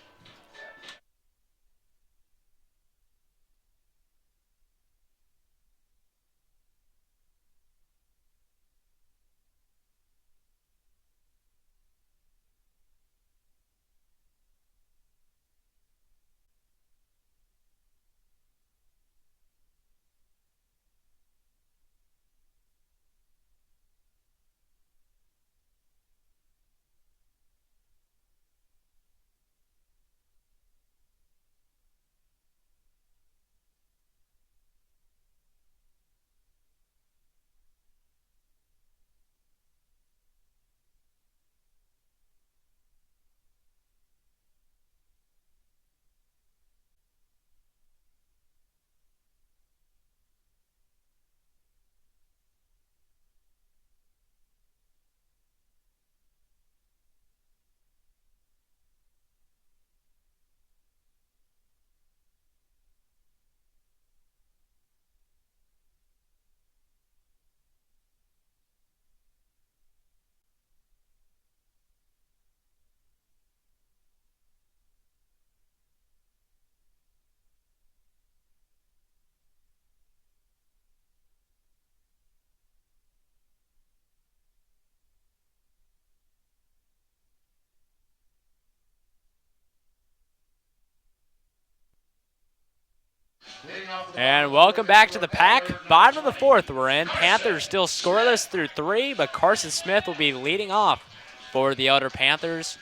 And welcome back to the pack. Bottom of the fourth we're in. Panthers still scoreless through 3, but Carson Smith will be leading off for the Elder Panthers,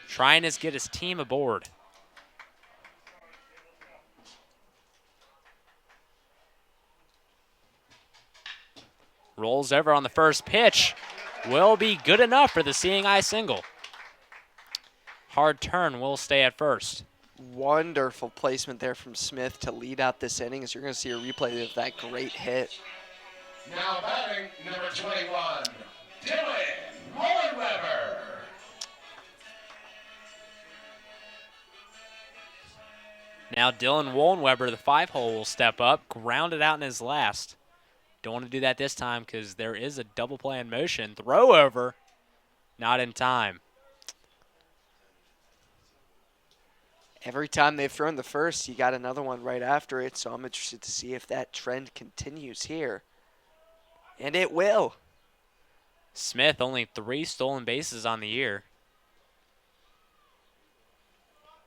trying to get his team aboard. Rolls over on the first pitch. Will be good enough for the seeing eye single. Hard turn will stay at first. Wonderful placement there from Smith to lead out this inning, as you're going to see a replay of that great hit. Now batting number 21, Dylan Mullenweber. Now Dylan Wollenweber, the 5-hole, will step up, ground it out in his last. Don't want to do that this time because there is a double play in motion. Throw over, not in time. Every time they've thrown the first, you got another one right after it, so I'm interested to see if that trend continues here. And it will. Smith only 3 stolen bases on the year.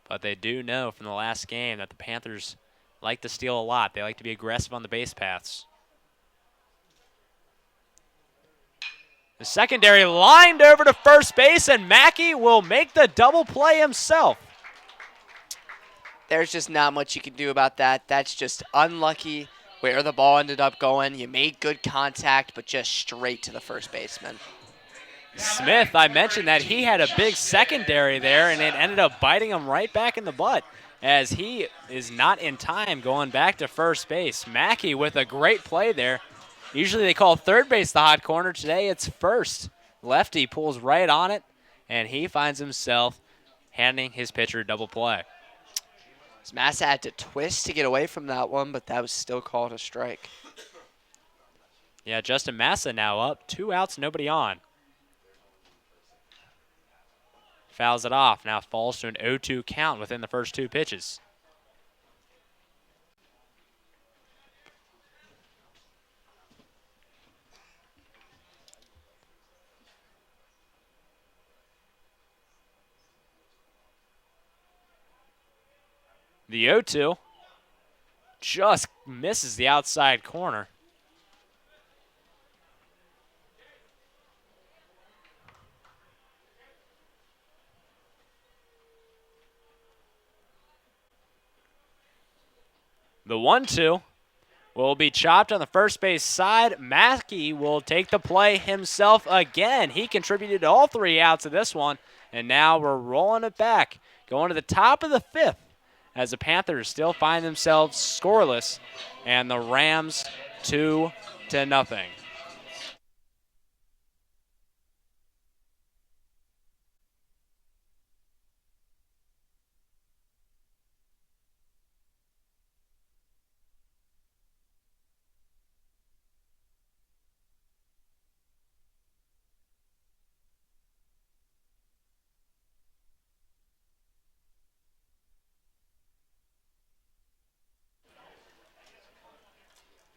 But they do know from the last game that the Panthers like to steal a lot. They like to be aggressive on the base paths. The secondary lined over to first base, and Mackey will make the double play himself. There's just not much you can do about that. That's just unlucky where the ball ended up going. You made good contact, but just straight to the first baseman. Smith, I mentioned that he had a big secondary there, and it ended up biting him right back in the butt as he is not in time going back to first base. Mackey with a great play there. Usually they call third base the hot corner. Today it's first. Lefty pulls right on it, and he finds himself handing his pitcher a double play. Massa had to twist to get away from that one, but that was still called a strike. Yeah, Justin Massa now up. 2 outs, nobody on. Fouls it off. Now falls to an 0-2 count within the first 2 pitches. The 0-2 just misses the outside corner. The 1-2 will be chopped on the first base side. Mackey will take the play himself again. He contributed to all 3 outs of this one, and now we're rolling it back, going to the top of the 5th. As the Panthers still find themselves scoreless, and the Rams 2-0.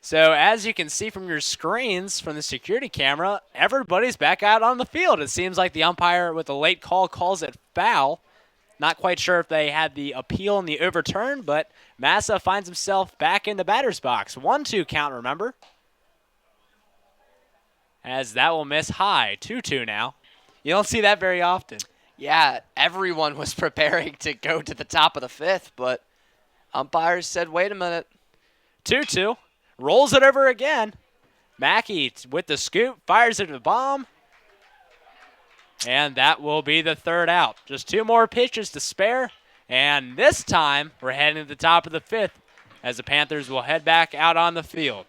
So as you can see from your screens from the security camera, everybody's back out on the field. It seems like the umpire with the late call calls it foul. Not quite sure if they had the appeal and the overturn, but Massa finds himself back in the batter's box. 1-2 count, remember? As that will miss high. 2-2 now. You don't see that very often. Yeah, everyone was preparing to go to the top of the 5th, but umpires said, wait a minute. 2-2. Rolls it over again. Mackey with the scoop, fires it to the bomb. And that will be the 3rd out. Just 2 more pitches to spare. And this time, we're heading to the top of the 5th as the Panthers will head back out on the field.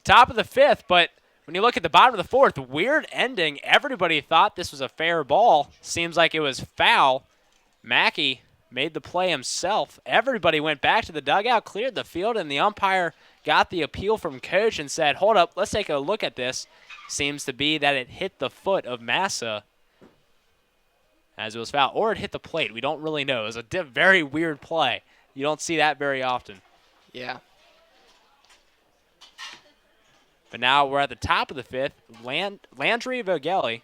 Top of the fifth, but when you look at the bottom of the fourth, weird ending. Everybody thought this was a fair ball. Seems like it was foul. Mackey made the play himself. Everybody went back to the dugout, cleared the field, and the umpire got the appeal from coach and said, hold up, let's take a look at this. Seems to be that it hit the foot of Massa as it was foul, or it hit the plate. We don't really know. It was a very weird play. You don't see that very often. Yeah. But now we're at the top of the fifth. Landry Vogelli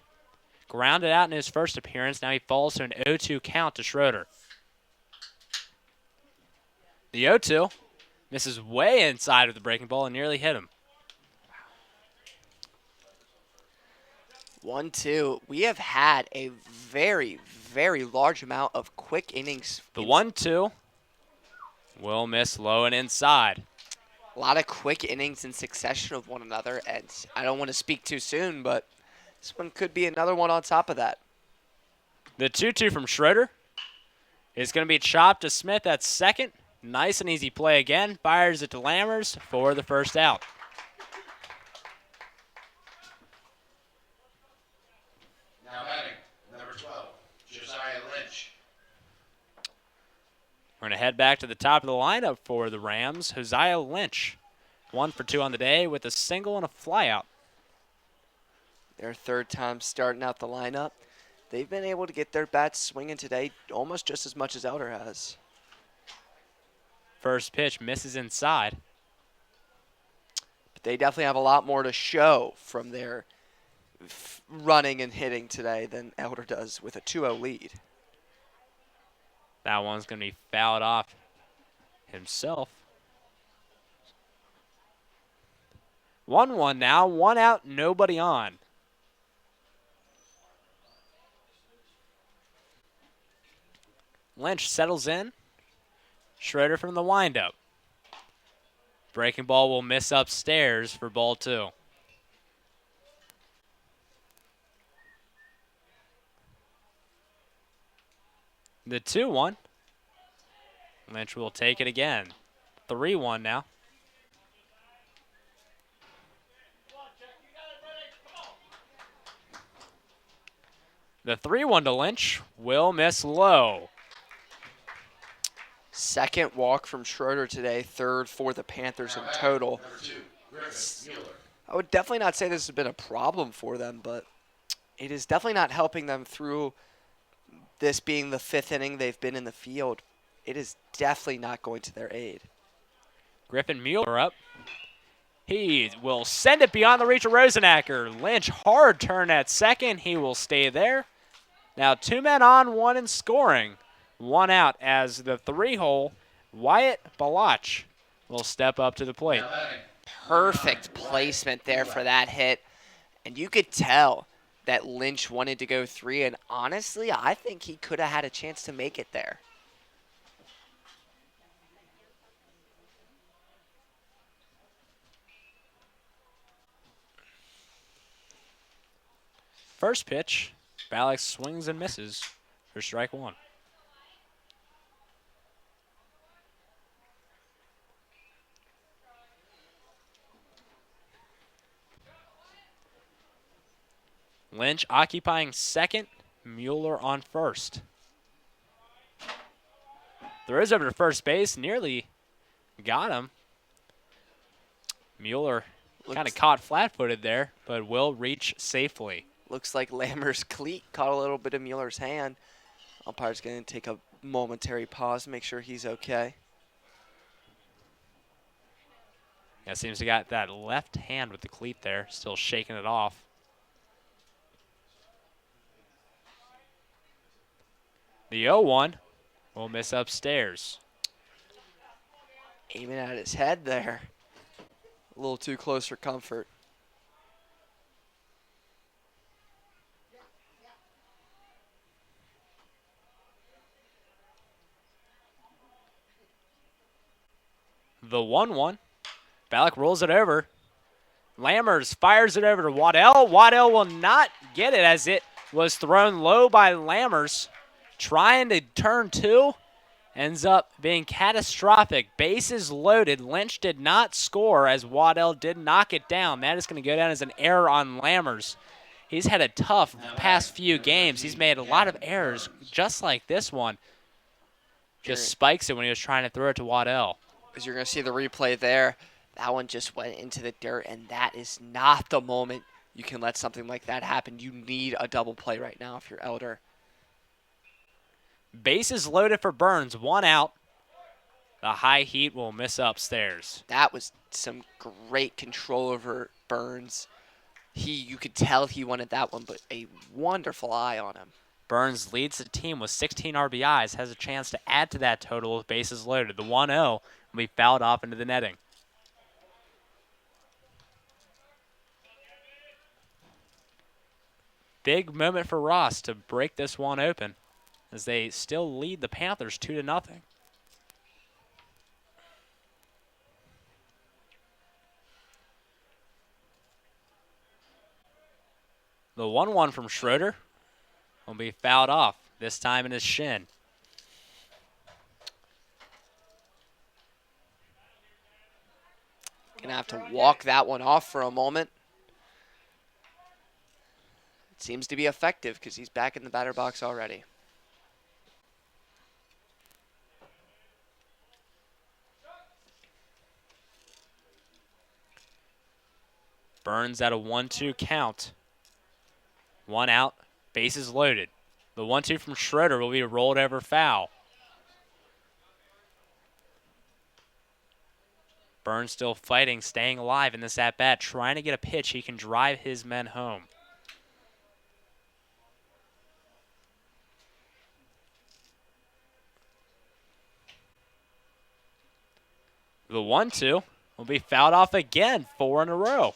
grounded out in his first appearance. Now he falls to an 0-2 count to Schroeder. The 0-2 misses way inside of the breaking ball and nearly hit him. 1-2. We have had a very, very large amount of quick innings. The 1-2 will miss low and inside. A lot of quick innings in succession of one another, and I don't want to speak too soon, but this one could be another one on top of that. The 2-2 from Schroeder is going to be chopped to Smith at second. Nice and easy play again. Fires it to Lammers for the first out. Now batting, number 12, Josiah Lynch. We're going to head back to the top of the lineup for the Rams. Josiah Lynch, 1 for 2 on the day with a single and a flyout. Their third time starting out the lineup. They've been able to get their bats swinging today almost just as much as Elder has. First pitch misses inside. But they definitely have a lot more to show from their running and hitting today than Elder does with a 2-0 lead. That one's going to be fouled off himself. 1-1 now. 1 out, nobody on. Lynch settles in. Schroeder from the windup. Breaking ball will miss upstairs for ball 2. The 2-1. Lynch will take it again. 3-1 now. The 3-1 to Lynch will miss low. Second walk from Schroeder today, third for the Panthers in total. Number 2, Griffin Mueller. I would definitely not say this has been a problem for them, but it is definitely not helping them through this being the 5th inning they've been in the field. It is definitely not going to their aid. Griffin Mueller up. He will send it beyond the reach of Rosenacker. Lynch hard turn at second. He will stay there. Now 2 men on, 1 in scoring. 1 out as the 3-hole Wyatt Balach will step up to the plate. Now batting, Perfect placement there for that hit. And you could tell that Lynch wanted to go 3, and honestly, I think he could have had a chance to make it there. First pitch, Balak swings and misses for strike 1. Lynch occupying second, Mueller on first. Throws over to first base, nearly got him. Mueller kind of caught flat-footed there, but will reach safely. Looks like Lammer's cleat caught a little bit of Mueller's hand. Umpire's going to take a momentary pause, make sure he's okay. Yeah, seems to got that left hand with the cleat there, still shaking it off. The 0-1 will miss upstairs. Aiming at his head there. A little too close for comfort. The 1-1. Balak rolls it over. Lammers fires it over to Waddell. Waddell will not get it as it was thrown low by Lammers. Trying to turn 2. ends up being catastrophic. Bases loaded. Lynch did not score as Waddell did knock it down. That is going to go down as an error on Lammers. He's had a tough past few games. He's made a lot of errors, just like this one. Just spikes it when he was trying to throw it to Waddell. As you're going to see the replay there, that one just went into the dirt, and that is not the moment you can let something like that happen. You need a double play right now if you're Elder. Bases loaded for Burns, 1 out. The high heat will miss upstairs. That was some great control over Burns. You could tell he wanted that one, but a wonderful eye on him. Burns leads the team with 16 RBIs, has a chance to add to that total with bases loaded. The 1-0 will be fouled off into the netting. Big moment for Ross to break this one open as they still lead the Panthers 2-0. The 1-1 from Schroeder will be fouled off, this time in his shin. Gonna have to walk that one off for a moment. It seems to be effective because he's back in the batter box already. Burns at a 1-2 count. 1 out, bases loaded. The 1-2 from Schroeder will be a rolled over foul. Burns still fighting, staying alive in this at-bat, trying to get a pitch he can drive his men home. The 1-2 will be fouled off again, 4 in a row.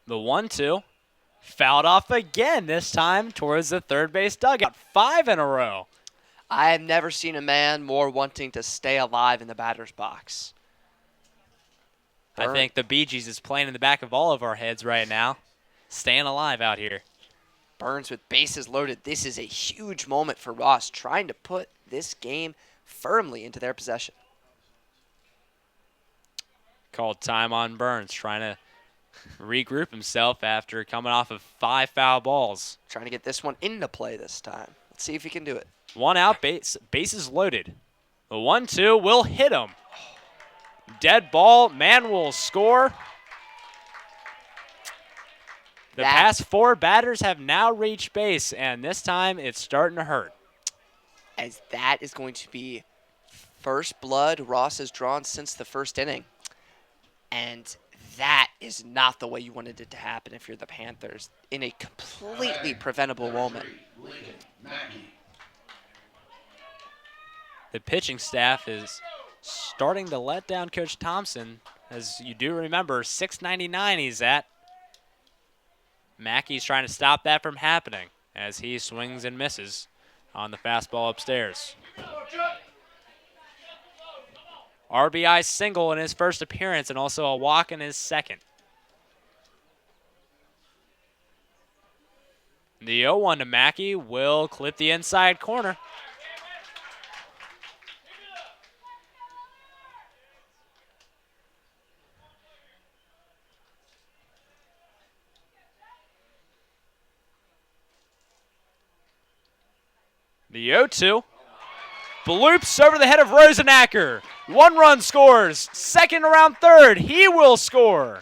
The 1-2 fouled off again, this time towards the third base dugout. 5 in a row. I have never seen a man more wanting to stay alive in the batter's box. I think the Bee Gees is playing in the back of all of our heads right now. Staying alive out here. Burns with bases loaded. This is a huge moment for Ross, trying to put this game firmly into their possession. Called time on Burns, trying to regroup himself after coming off of 5 foul balls. Trying to get this one into play this time. Let's see if he can do it. 1 out, bases loaded. The 1-2 will hit him. Dead ball, man will score. The past 4 batters have now reached base, and this time it's starting to hurt. As that is going to be first blood Ross has drawn since the first inning. And that is not the way you wanted it to happen if you're the Panthers in a completely preventable moment. The pitching staff is starting to let down Coach Thompson. As you do remember, 699 he's at. Mackey's trying to stop that from happening as he swings and misses on the fastball upstairs. RBI single in his first appearance and also a walk in his second. The 0-1 to Mackey will clip the inside corner. The 0-2 bloops over the head of Rosenacker. 1 run scores. Second around third. He will score.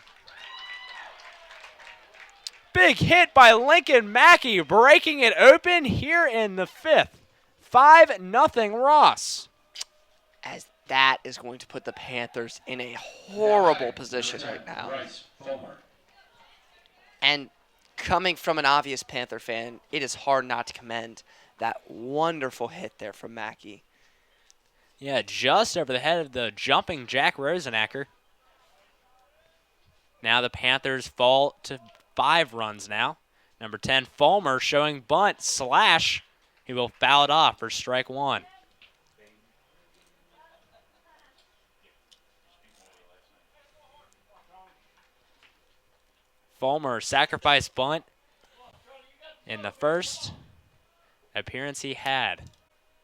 Big hit by Lincoln Mackey, breaking it open here in the 5th. 5-0 Ross. As that is going to put the Panthers in a horrible position right now. And coming from an obvious Panther fan, it is hard not to commend that wonderful hit there from Mackey. Yeah, just over the head of the jumping Jack Rosenacker. Now the Panthers fall to 5 runs now. Number 10, Fulmer showing bunt slash. He will foul it off for strike 1. Fulmer sacrifice bunt in the first appearance he had.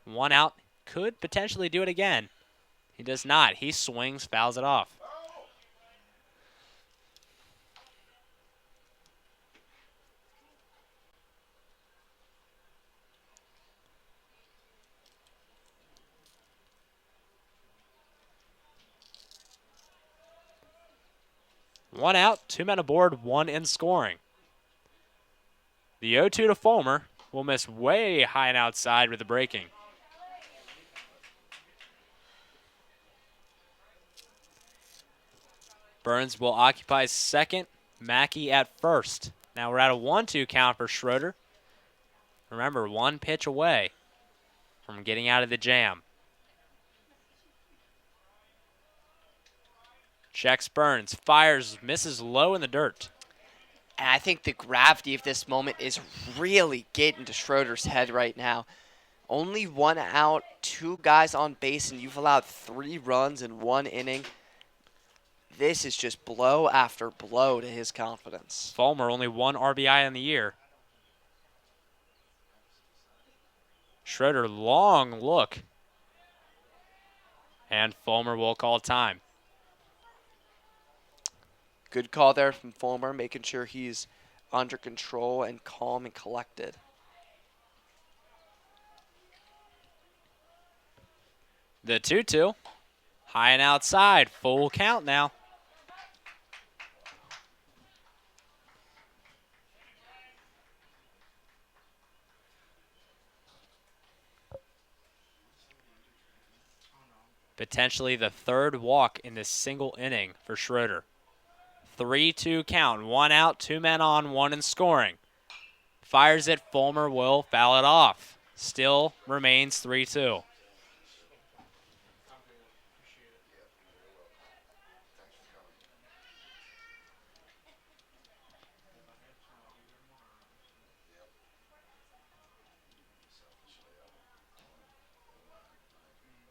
1 out, could potentially do it again. He does not. He swings, fouls it off. One out, 2 men aboard, 1 in scoring. The 0-2 to Fulmer will miss way high and outside with the breaking. Burns will occupy second, Mackey at first. Now we're at a 1-2 count for Schroeder. Remember, 1 pitch away from getting out of the jam. Checks Burns, fires, misses low in the dirt. And I think the gravity of this moment is really getting to Schroeder's head right now. Only 1 out, 2 guys on base, and you've allowed 3 runs in 1 inning. This is just blow after blow to his confidence. Fulmer only 1 RBI in the year. Schroeder, long look. And Fulmer will call time. Good call there from Fulmer, making sure he's under control and calm and collected. The 2-2. High and outside. Full count now. Potentially the 3rd walk in this single inning for Schroeder. 3-2 count. 1 out, 2 men on, 1 in scoring. Fires it. Fulmer will foul it off. Still remains 3-2.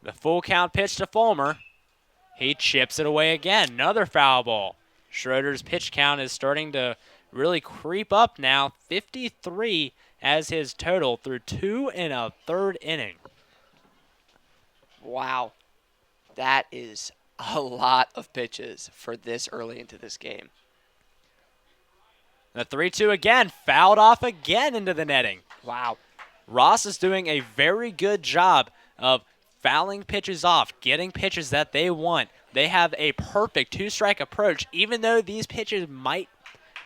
The full count pitch to Fulmer. He chips it away again. Another foul ball. Schroeder's pitch count is starting to really creep up now. 53 as his total through 2 1/3 inning. Wow. That is a lot of pitches for this early into this game. The 3-2 again, fouled off again into the netting. Wow. Ross is doing a very good job of fouling pitches off, getting pitches that they want. They have a perfect 2-strike approach. Even though these pitches might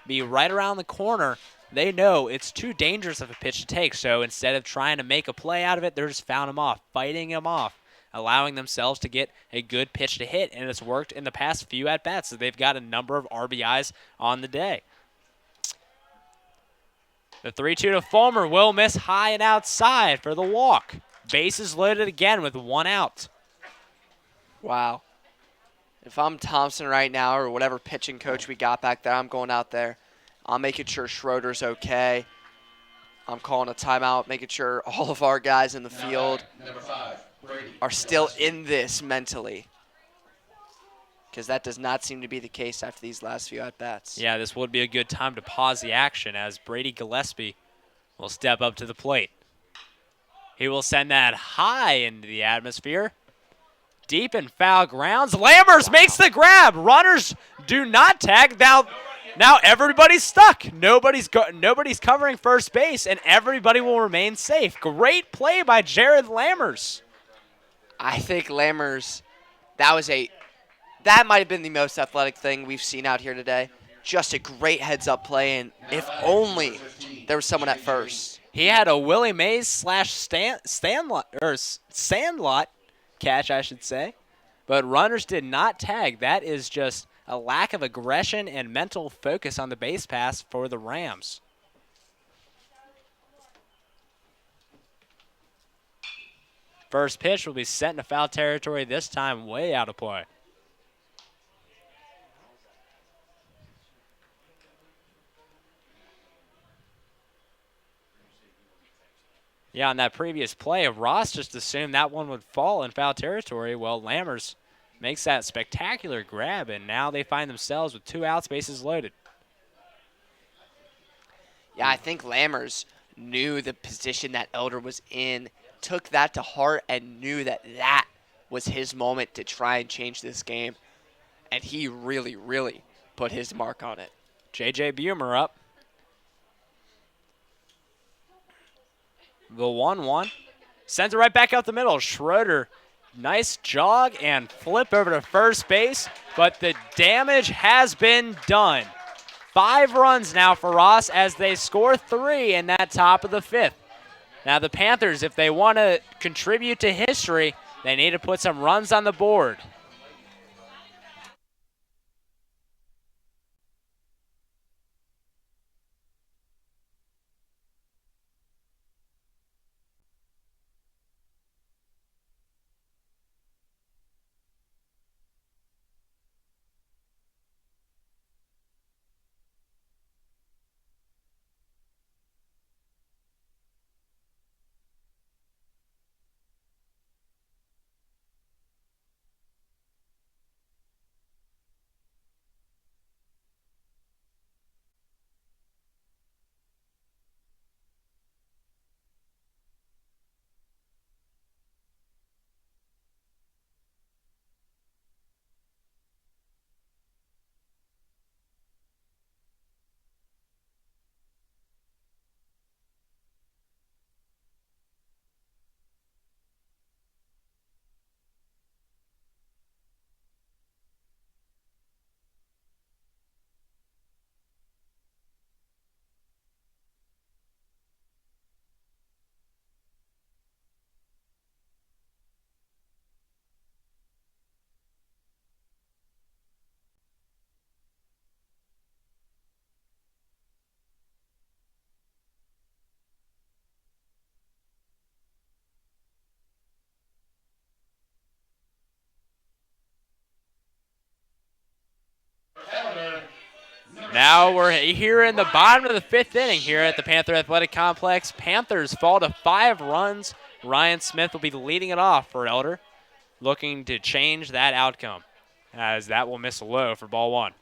be right around the corner, they know it's too dangerous of a pitch to take. So instead of trying to make a play out of it, they're just fouling them off, fighting them off, allowing themselves to get a good pitch to hit. And it's worked in the past few at-bats. So they've got a number of RBIs on the day. The 3-2 to Fulmer will miss high and outside for the walk. Bases loaded again with 1 out. Wow. If I'm Thompson right now or whatever pitching coach we got back there, I'm going out there. I'm making sure Schroeder's okay. I'm calling a timeout, making sure all of our guys in the field Number 5, Brady. are still in this mentally. Because that does not seem to be the case after these last few at-bats. Yeah, this would be a good time to pause the action as Brady Gillespie will step up to the plate. He will send that high into the atmosphere. Deep in foul grounds. Lammers makes the grab. Runners do not tag. Now everybody's stuck. Nobody's covering first base, and everybody will remain safe. Great play by Jared Lammers. I think Lammers, that might have been the most athletic thing we've seen out here today. Just a great heads-up play, and if only there was someone at first. He had a Willie Mays / Sandlot catch, I should say. But runners did not tag. That is just a lack of aggression and mental focus on the base pass for the Rams. First pitch will be set into foul territory, this time way out of play. Yeah, on that previous play, Ross just assumed that one would fall in foul territory. Well, Lammers makes that spectacular grab, and now they find themselves with 2 outs, bases loaded. Yeah, I think Lammers knew the position that Elder was in, took that to heart, and knew that that was his moment to try and change this game. And he really, really put his mark on it. J.J. Bumer up. The 1-1. Sends it right back up the middle. Schroeder, nice jog and flip over to first base, but the damage has been done. 5 runs now for Ross as they score 3 in that top of the 5th. Now the Panthers, if they want to contribute to history, they need to put some runs on the board. Now we're here in the bottom of the 5th inning here at the Panther Athletic Complex. Panthers fall to 5 runs. Ryan Smith will be leading it off for Elder, looking to change that outcome, as that will miss low for ball 1.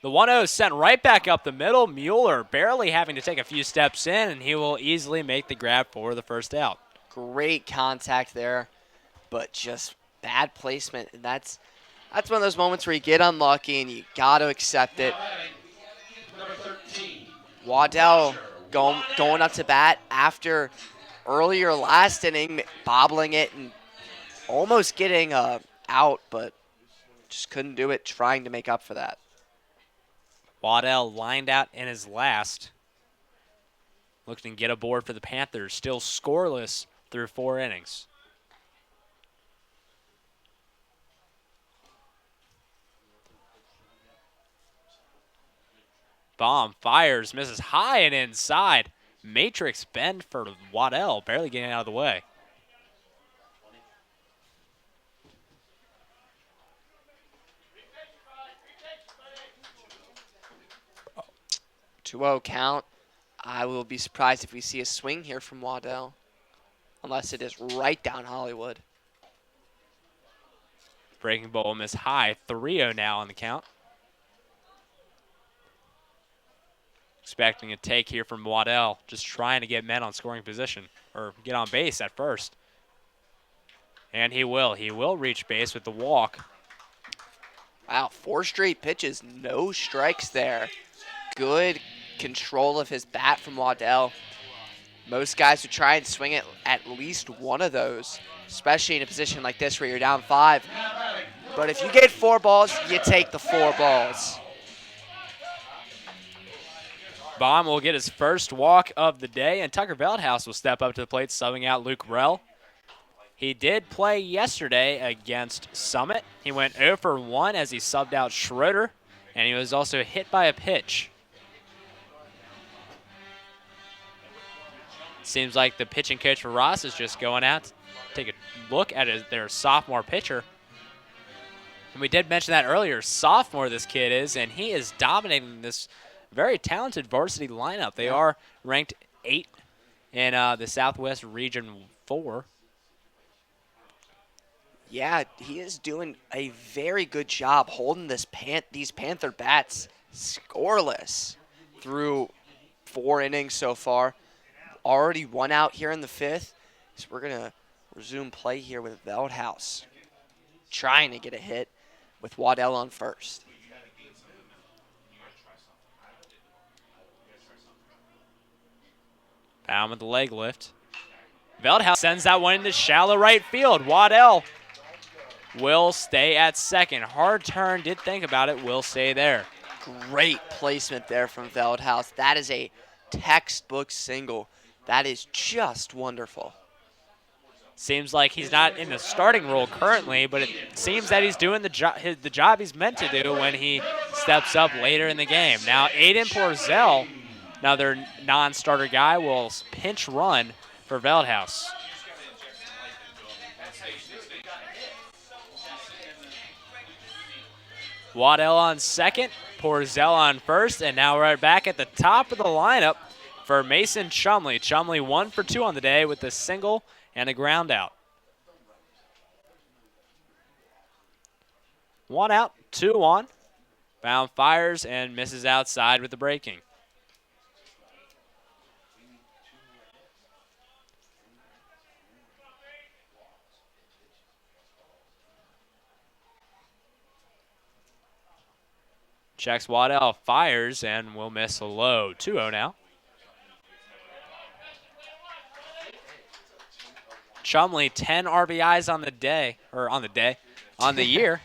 The 1-0 sent right back up the middle. Mueller barely having to take a few steps in, and he will easily make the grab for the first out. Great contact there, but just bad placement. And that's one of those moments where you get unlucky and you got to accept it. Number 13. Waddell going up to bat after earlier last inning, bobbling it and almost getting out, but just couldn't do it, trying to make up for that. Waddell lined out in his last. Looking to get aboard for the Panthers. Still scoreless through 4 innings. Bomb fires, misses high and inside. Matrix bend for Waddell, barely getting out of the way. Oh. 2-0 count. I will be surprised if we see a swing here from Waddell, unless it is right down Hollywood. Breaking ball miss high, 3-0 now on the count. Expecting a take here from Waddell, just trying to get men on scoring position, or get on base at first. And he will. He will reach base with the walk. Wow, 4 straight pitches, no strikes there. Good control of his bat from Waddell. Most guys would try and swing it at least one of those, especially in a position like this where you're down 5. But if you get 4 balls, you take the 4 balls. Baum will get his first walk of the day, and Tucker Veldhouse will step up to the plate, subbing out Luke Rell. He did play yesterday against Summit. He went 0 for 1 as he subbed out Schroeder, and he was also hit by a pitch. Seems like the pitching coach for Ross is just going out to take a look at their sophomore pitcher. And we did mention that earlier. Sophomore this kid is, and he is dominating this very talented varsity lineup. They are ranked 8 in the Southwest Region 4. Yeah, he is doing a very good job holding these Panther bats scoreless through 4 innings so far. Already 1 out here in the 5th. So we're going to resume play here with Veldhouse trying to get a hit with Waddell on first. Baum with the leg lift. Veldhouse sends that one into shallow right field. Waddell will stay at second. Hard turn, did think about it, will stay there. Great placement there from Veldhouse. That is a textbook single. That is just wonderful. Seems like he's not in the starting role currently, but it seems that he's doing the job he's meant to do when he steps up later in the game. Now Aiden Porzel, another non-starter guy, will pinch run for Veldhouse. Waddell on second, Porzel on first, and now we're back at the top of the lineup for Mason Chumley. Chumley 1 for 2 on the day with a single and a ground out. 1 out, 2 on. Baum fires and misses outside with the breaking. Checks Waddell, fires, and will miss a low. 2-0 now. Chumley, 10 RBIs on the day, on the year.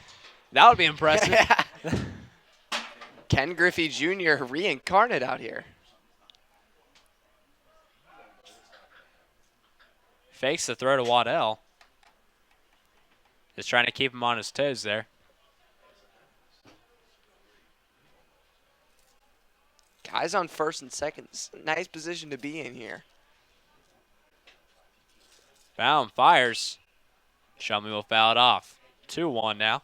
That would be impressive. Ken Griffey Jr. reincarnate out here. Fakes the throw to Waddell. Just trying to keep him on his toes there. Guys on first and second. Nice position to be in here. Baum fires. Chumley will foul it off. 2-1 now.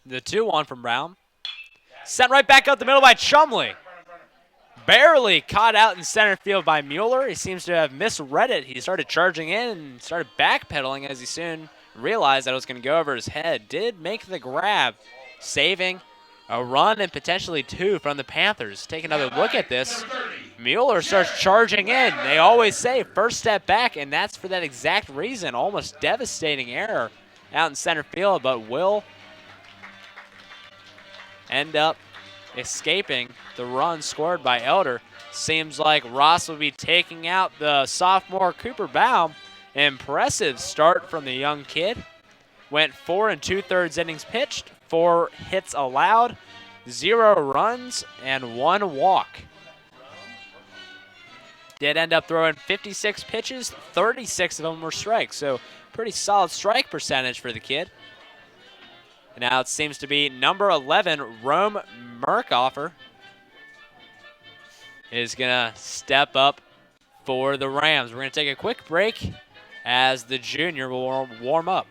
The 2-1 from Brown. Sent right back up the middle by Chumley. Barely caught out in center field by Mueller. He seems to have misread it. He started charging in and started backpedaling as he soon realized that it was going to go over his head. Did make the grab, saving a run and potentially 2 from the Panthers. Take another look at this. Mueller starts charging in. They always say first step back, and that's for that exact reason. Almost devastating error out in center field, but will end up escaping the run scored by Elder. Seems like Ross will be taking out the sophomore Cooper Baum. Impressive start from the young kid. Went 4 2/3 innings pitched, 4 hits allowed, 0 runs, and 1 walk. Did end up throwing 56 pitches, 36 of them were strikes, so pretty solid strike percentage for the kid. And now it seems to be number 11, Rome Merkoffer, is going to step up for the Rams. We're going to take a quick break as the junior will warm up.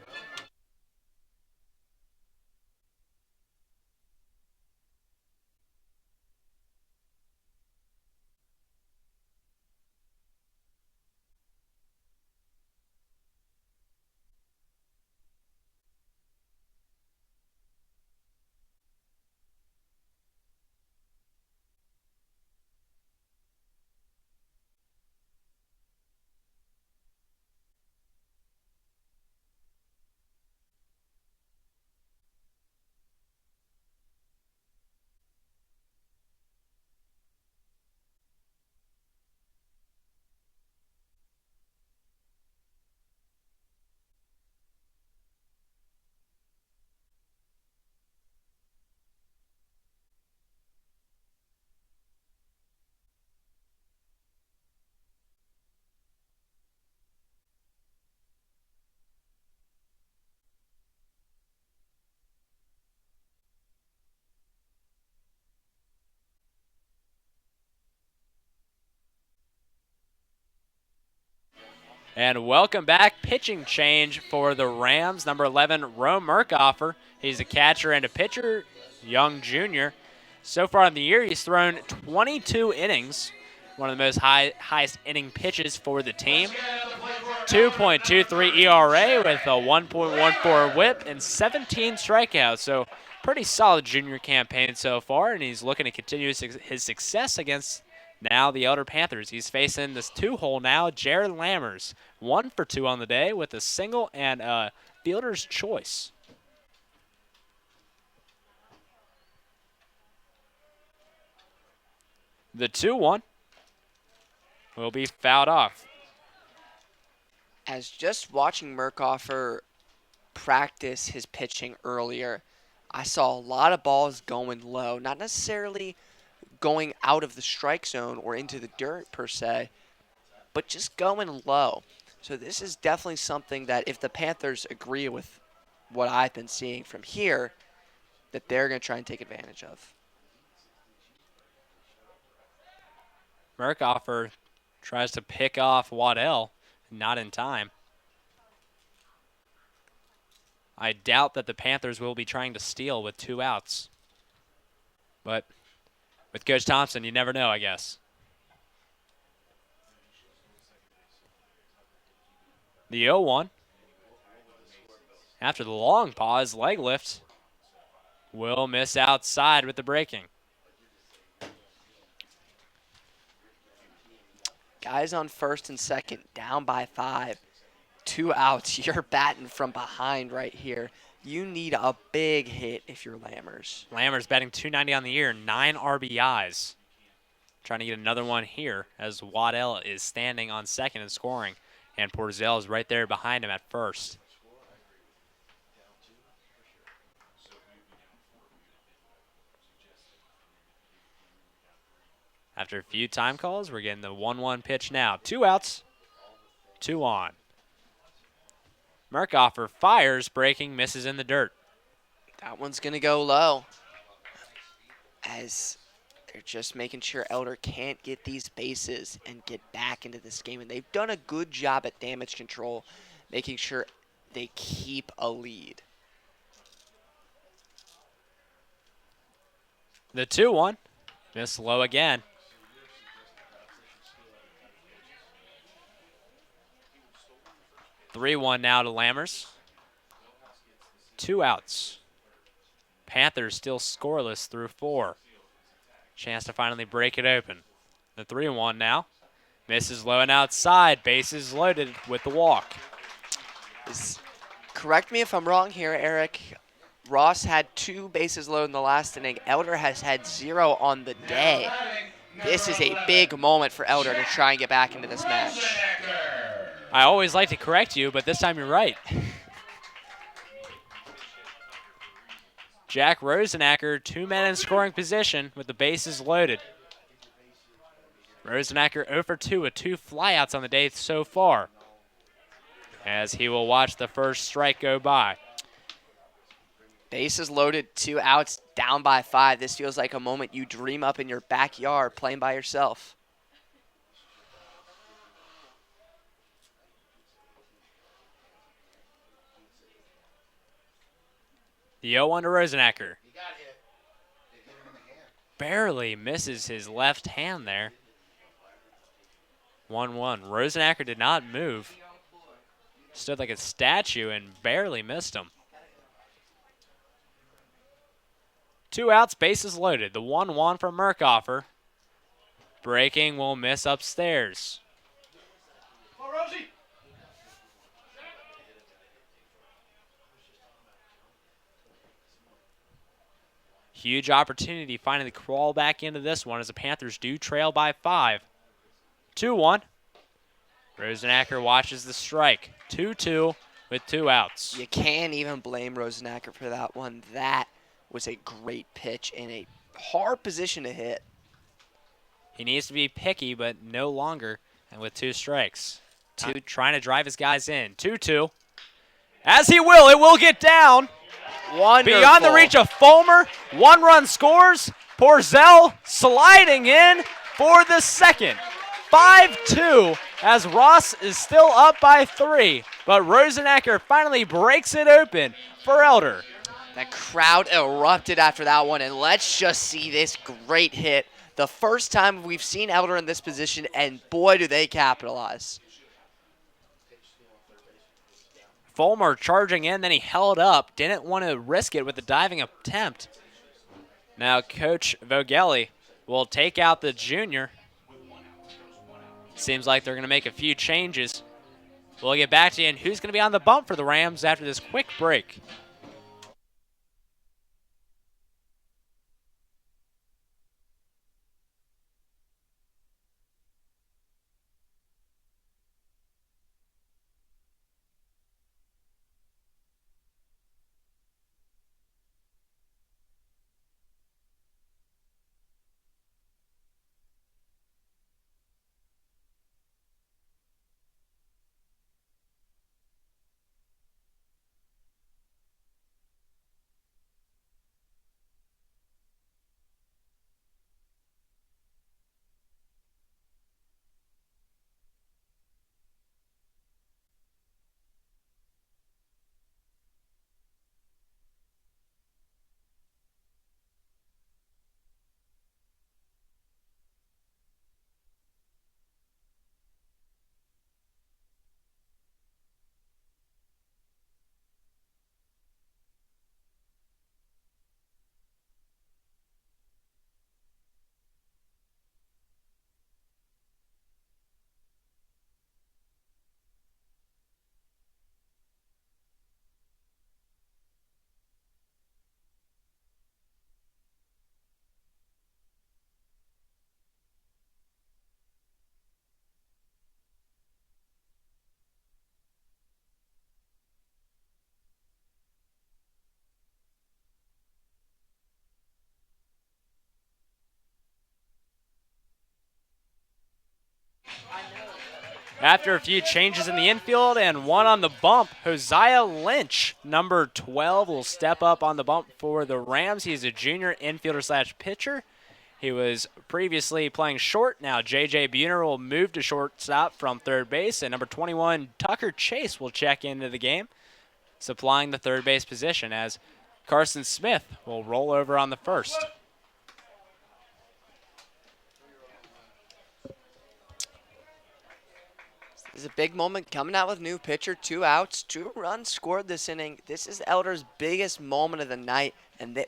And welcome back. Pitching change for the Rams. Number 11, Rome Merkoffer. He's a catcher and a pitcher, young junior. So far in the year, he's thrown 22 innings, one of the most highest inning pitches for the team. 2.23 ERA with a 1.14 whip and 17 strikeouts. So pretty solid junior campaign so far, and he's looking to continue his success against now the Elder Panthers. He's facing this two-hole now, Jared Lammers. 1 for 2 on the day with a single and a fielder's choice. The 2-1 will be fouled off. As just watching Merkoffer practice his pitching earlier, I saw a lot of balls going low, not necessarily going out of the strike zone or into the dirt per se, but just going low. So this is definitely something that if the Panthers agree with what I've been seeing from here, that they're going to try and take advantage of. Merkoffer tries to pick off Waddell, not in time. I doubt that the Panthers will be trying to steal with 2 outs. But with Coach Thompson, you never know, I guess. The 0-1. After the long pause, leg lift. Will miss outside with the breaking. Guys on first and second, down by 5. 2 outs. You're batting from behind right here. You need a big hit if you're Lammers. Lammers batting .290 on the year, 9 RBIs. Trying to get another one here as Waddell is standing on second and scoring. And Porzel is right there behind him at first. After a few time calls, we're getting the 1-1 pitch now. 2 outs, 2 on. Merkoffer fires, breaking, misses in the dirt. That one's going to go low, as they're just making sure Elder can't get these bases and get back into this game. And they've done a good job at damage control, making sure they keep a lead. The 2-1, missed low again. (3-1) now to Lammers. 2 outs. Panthers still scoreless through 4. Chance to finally break it open. The 3-1 now. Misses low and outside. Bases loaded with the walk. Correct me if I'm wrong here, Eric. Ross had 2 bases loaded in the last inning. Elder has had 0 on the day. This is a big moment for Elder to try and get back into this match. I always like to correct you, but this time you're right. Jack Rosenacker, 2 men in scoring position with the bases loaded. Rosenacker 0 for 2 with 2 flyouts on the day so far, as he will watch the first strike go by. Bases loaded, 2 outs, down by 5. This feels like a moment you dream up in your backyard playing by yourself. The 0-1 to Rosenacker. Barely misses his left hand there. 1-1. Rosenacker did not move. Stood like a statue and barely missed him. 2 outs, bases loaded. The 1-1 from Merkoffer. Breaking will miss upstairs. Huge opportunity finally to crawl back into this one as the Panthers do trail by 5. 2-1. Rosenacker watches the strike. 2-2 with 2 outs. You can't even blame Rosenacker for that one. That was a great pitch in a hard position to hit. He needs to be picky, but no longer, and with 2 strikes. Trying to drive his guys in. 2-2. As he will, it will get down. Wonderful. Beyond the reach of Fulmer. 1 run scores. Porzel sliding in for the second. 5-2 as Ross is still up by 3, but Rosenacker finally breaks it open for Elder. That crowd erupted after that one, and let's just see this great hit. The first time we've seen Elder in this position, and boy, do they capitalize. Fulmer charging in, then he held up. Didn't want to risk it with the diving attempt. Now Coach Vogeli will take out the junior. Seems like they're going to make a few changes. We'll get back to you, and who's going to be on the bump for the Rams after this quick break. After a few changes in the infield and one on the bump, Hosea Lynch, number 12, will step up on the bump for the Rams. He's a junior infielder slash pitcher. He was previously playing short. Now J.J. Buhner will move to shortstop from third base, and number 21, Tucker Chase, will check into the game, supplying the third base position as Carson Smith will roll over on the first. This is a big moment coming out with new pitcher, 2 outs, 2 runs scored this inning. This is Elder's biggest moment of the night, and they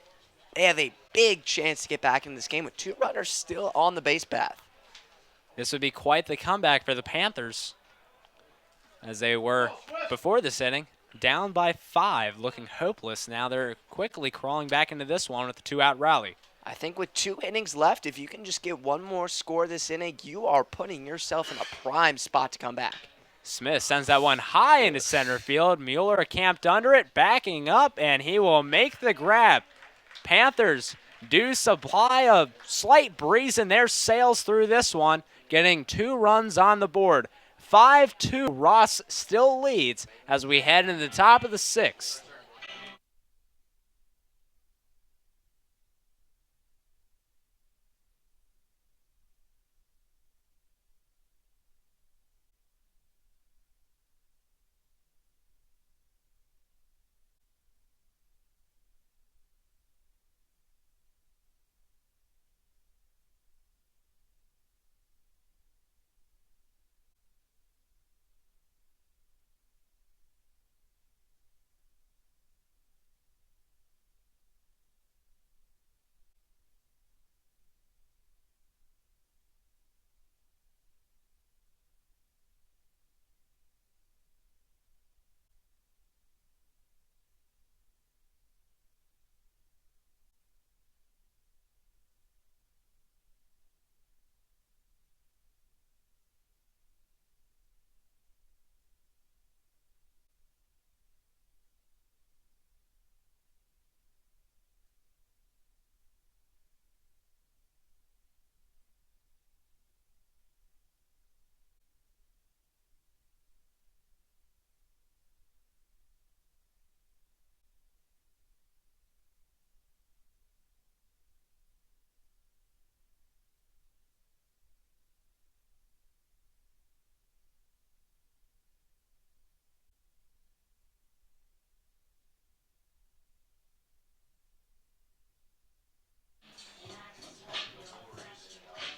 have a big chance to get back in this game with 2 runners still on the base path. This would be quite the comeback for the Panthers, as they were before this inning, down by 5, looking hopeless. Now they're quickly crawling back into this one with a 2-out rally. I think with 2 innings left, if you can just get 1 more score this inning, you are putting yourself in a prime spot to come back. Smith sends that one high into center field. Mueller camped under it, backing up, and he will make the grab. Panthers do supply a slight breeze in their sails through this one, getting 2 runs on the board. 5-2, Ross still leads as we head into the top of the 6th.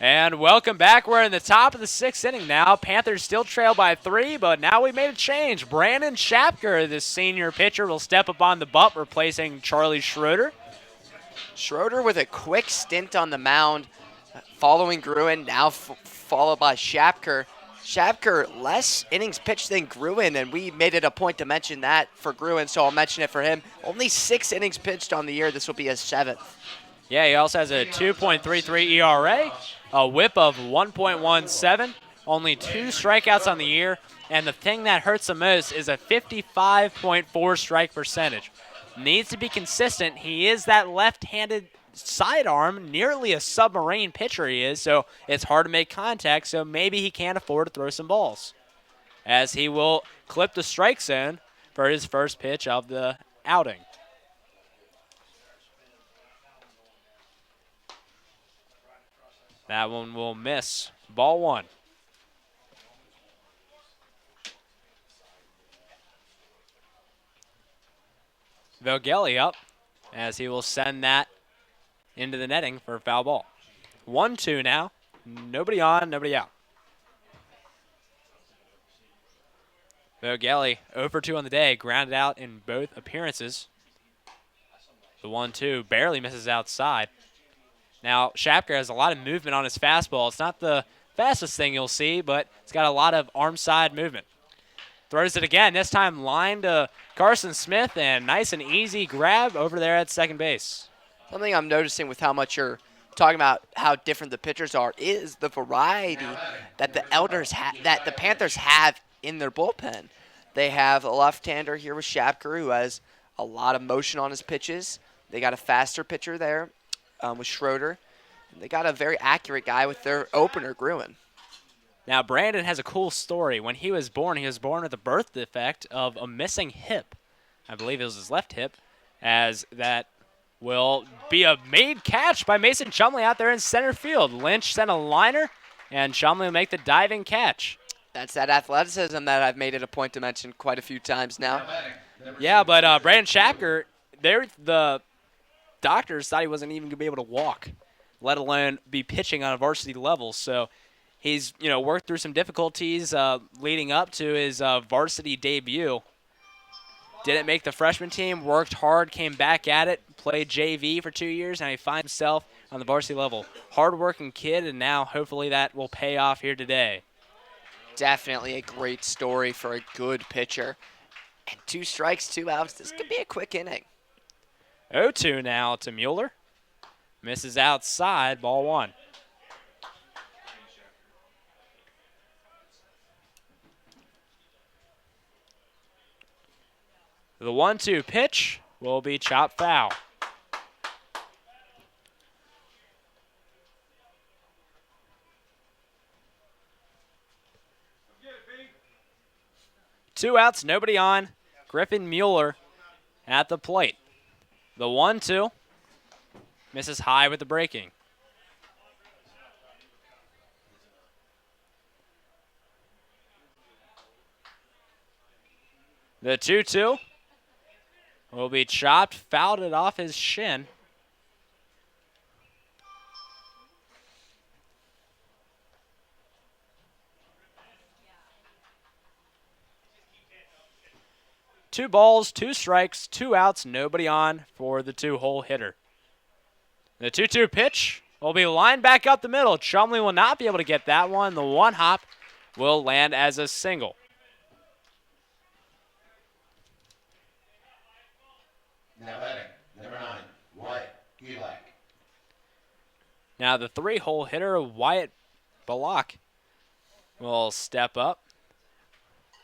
And welcome back. We're in the top of the 6th inning now. Panthers still trail by 3, but now we made a change. Brandon Shapker, the senior pitcher, will step up on the bump, replacing Charlie Schroeder. Schroeder with a quick stint on the mound, following Gruen, now followed by Shapker. Shapker, less innings pitched than Gruen, and we made it a point to mention that for Gruen, so I'll mention it for him. Only 6 innings pitched on the year. This will be his 7th. Yeah, he also has a 2.33 ERA, a whip of 1.17, only 2 strikeouts on the year, and the thing that hurts the most is a 55.4 strike percentage. Needs to be consistent. He is that left-handed sidearm, nearly a submarine pitcher he is, so it's hard to make contact, so maybe he can't afford to throw some balls. As he will clip the strike zone for his first pitch of the outing. That one will miss. Ball 1. Vogeli up as he will send that into the netting for a foul ball. 1-2 now. Nobody on, nobody out. Vogeli 0 for 2 on the day, grounded out in both appearances. The 1-2 barely misses outside. Now, Shapker has a lot of movement on his fastball. It's not the fastest thing you'll see, but it's got a lot of arm side movement. Throws it again, this time line to Carson Smith, and nice and easy grab over there at second base. Something I'm noticing with how much you're talking about how different the pitchers are is the variety that the Panthers have in their bullpen. They have a left-hander here with Shapker who has a lot of motion on his pitches. They got a faster pitcher there with Schroeder. And they got a very accurate guy with their opener, Gruen. Now, Brandon has a cool story. When he was born with a birth defect of a missing hip. I believe it was his left hip, as that will be a made catch by Mason Chumley out there in center field. Lynch sent a liner, and Chumley will make the diving catch. That's that athleticism that I've made it a point to mention quite a few times now. Yeah, but Brandon Shapker, the doctors thought he wasn't even going to be able to walk, let alone be pitching on a varsity level. So he's worked through some difficulties leading up to his varsity debut. Didn't make the freshman team, worked hard, came back at it, played JV for 2 years, and he finds himself on the varsity level. Hard-working kid, and now hopefully that will pay off here today. Definitely a great story for a good pitcher. And 2 strikes, 2 outs. This could be a quick inning. 0-2 now to Mueller. Misses outside, ball 1. The 1-2 pitch will be chopped foul. Two outs, nobody on. Griffin Mueller at the plate. The 1-2 misses high with the breaking. The 2-2 will be chopped, fouled it off his shin. Two balls, 2 strikes, 2 outs, nobody on for the 2-hole hitter. The 2-2 pitch will be lined back up the middle. Chumley will not be able to get that one. The 1-hop will land as a single. Now batting, number 9, Wyatt Gulak. Now the 3-hole hitter, Wyatt Balak, will step up.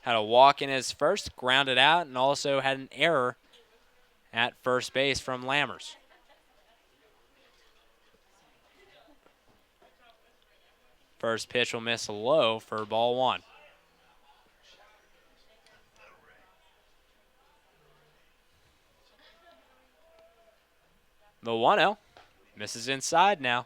Had a walk in his first, grounded out, and also had an error at first base from Lammers. First pitch will miss low for ball 1. The 1-0 misses inside now.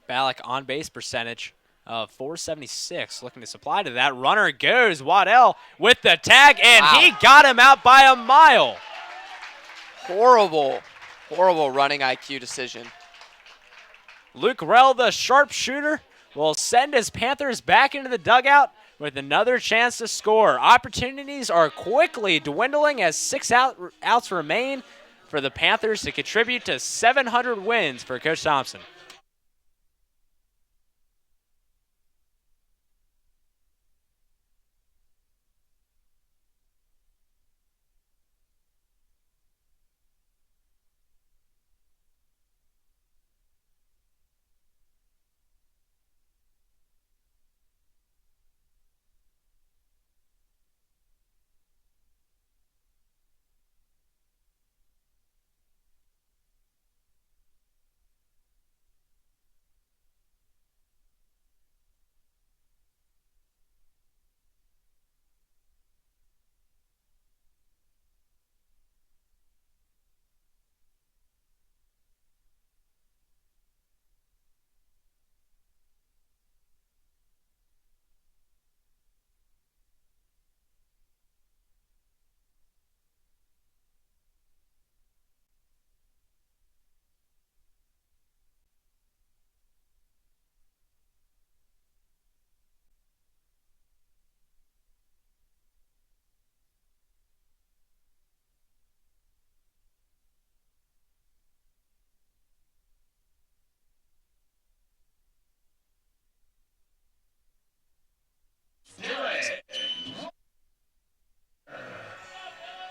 Ballack on base percentage of 476. Looking to supply to that. Runner goes. Waddell with the tag, and he got him out by a mile. Horrible running IQ decision. Luke Rell, the sharpshooter, will send his Panthers back into the dugout with another chance to score. Opportunities are quickly dwindling as 6 outs remain for the Panthers to contribute to 700 wins for Coach Thompson.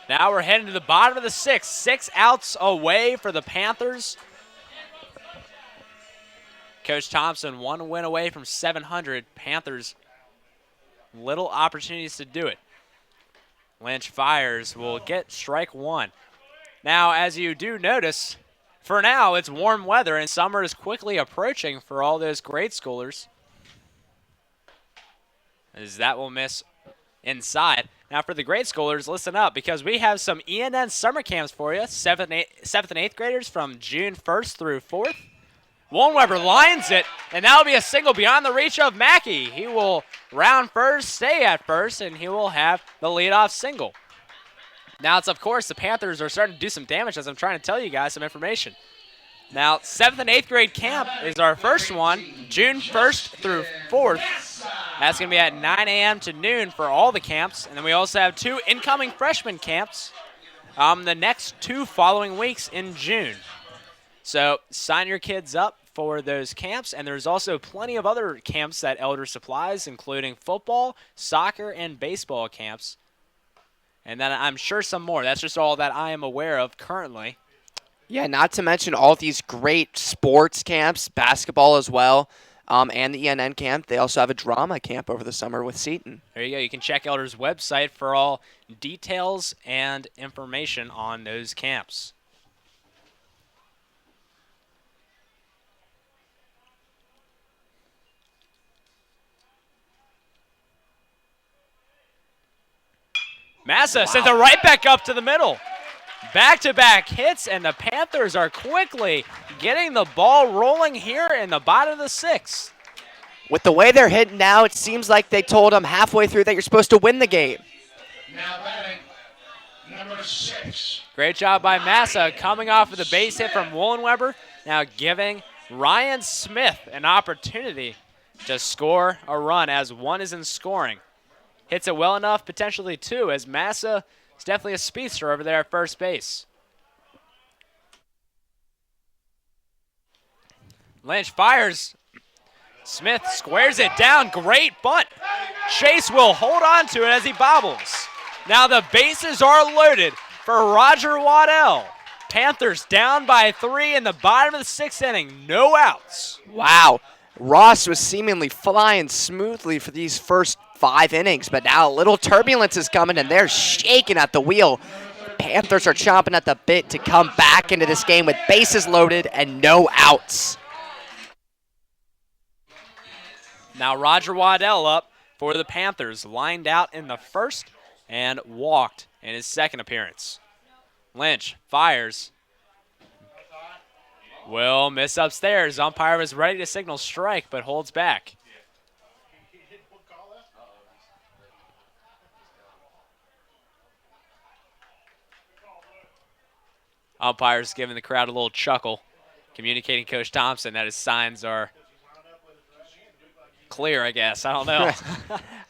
Now we're heading to the bottom of the 6th. 6 outs away for the Panthers. Coach Thompson, 1 win away from 700. Panthers, little opportunities to do it. Lynch fires, will get strike 1. Now, as you do notice, for now it's warm weather and summer is quickly approaching for all those grade schoolers. As that will miss inside. Now for the grade schoolers, listen up because we have some ENN summer camps for you. 7th and 8th graders from June 1st through 4th. Woolweber lines it, and that'll be a single beyond the reach of Mackey. He will round first, stay at first, and he will have the leadoff single. Now it's, of course, the Panthers are starting to do some damage as I'm trying to tell you guys some information. Now, 7th and 8th grade camp is our first one, June 1st through 4th. That's going to be at 9 a.m. to noon for all the camps. And then we also have 2 incoming freshman camps the next 2 following weeks in June. So sign your kids up for those camps. And there's also plenty of other camps at Elder supplies, including football, soccer, and baseball camps. And then I'm sure some more. That's just all that I am aware of currently. Yeah, not to mention all these great sports camps, basketball as well, and the ENN camp. They also have a drama camp over the summer with Seton. There you go. You can check Elder's website for all details and information on those camps. Massa sends it right back up to the middle. Back-to-back hits, and the Panthers are quickly getting the ball rolling here in the bottom of the 6th. With the way they're hitting now, it seems like they told them halfway through that you're supposed to win the game. Now batting, number 6. Great job by Massa coming off of the base hit from Woolweber, now giving Ryan Smith an opportunity to score a run as 1 is in scoring. Hits it well enough, potentially 2, as Massa is definitely a speedster over there at first base. Lynch fires. Smith squares it down. Great bunt. Chase will hold on to it as he bobbles. Now the bases are loaded for Roger Waddell. Panthers down by 3 in the bottom of the 6th inning. No outs. Wow. Ross was seemingly flying smoothly for these first 5 innings, but now a little turbulence is coming, and they're shaking at the wheel. Panthers are chomping at the bit to come back into this game with bases loaded and no outs. Now Roger Waddell up for the Panthers, lined out in the first and walked in his second appearance. Lynch fires. Will miss upstairs. Umpire was ready to signal strike, but holds back. Umpires giving the crowd a little chuckle, communicating Coach Thompson that his signs are clear, I guess. I don't know.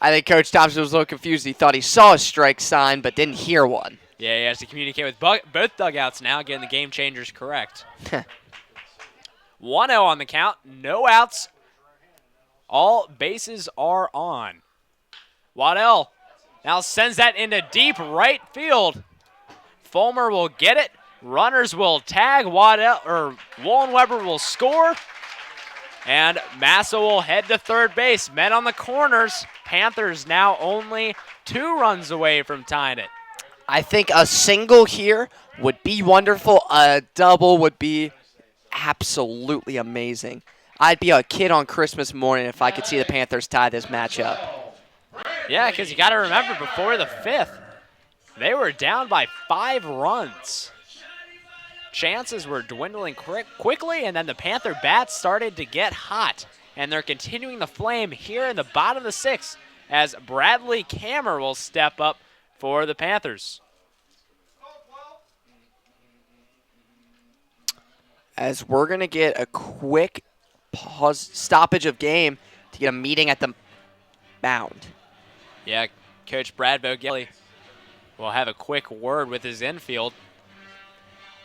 I think Coach Thompson was a little confused. He thought he saw a strike sign but didn't hear one. Yeah, he has to communicate with both dugouts now, getting the game changers correct. 1-0 on the count, no outs. All bases are on. Waddell now sends that into deep right field. Fulmer will get it. Runners will tag. Wollenweber will score. And Massa will head to third base. Men on the corners. Panthers now only 2 runs away from tying it. I think a single here would be wonderful. A double would be absolutely amazing. I'd be a kid on Christmas morning if I could see the Panthers tie this matchup. Yeah, because you got to remember, before the 5th, they were down by 5 runs. Chances were dwindling quickly, and then the Panther bats started to get hot. And they're continuing the flame here in the bottom of the 6th as Bradley Kammer will step up for the Panthers. As we're going to get a quick stoppage of game to get a meeting at the mound. Yeah, Coach Brad Vogeli will have a quick word with his infield.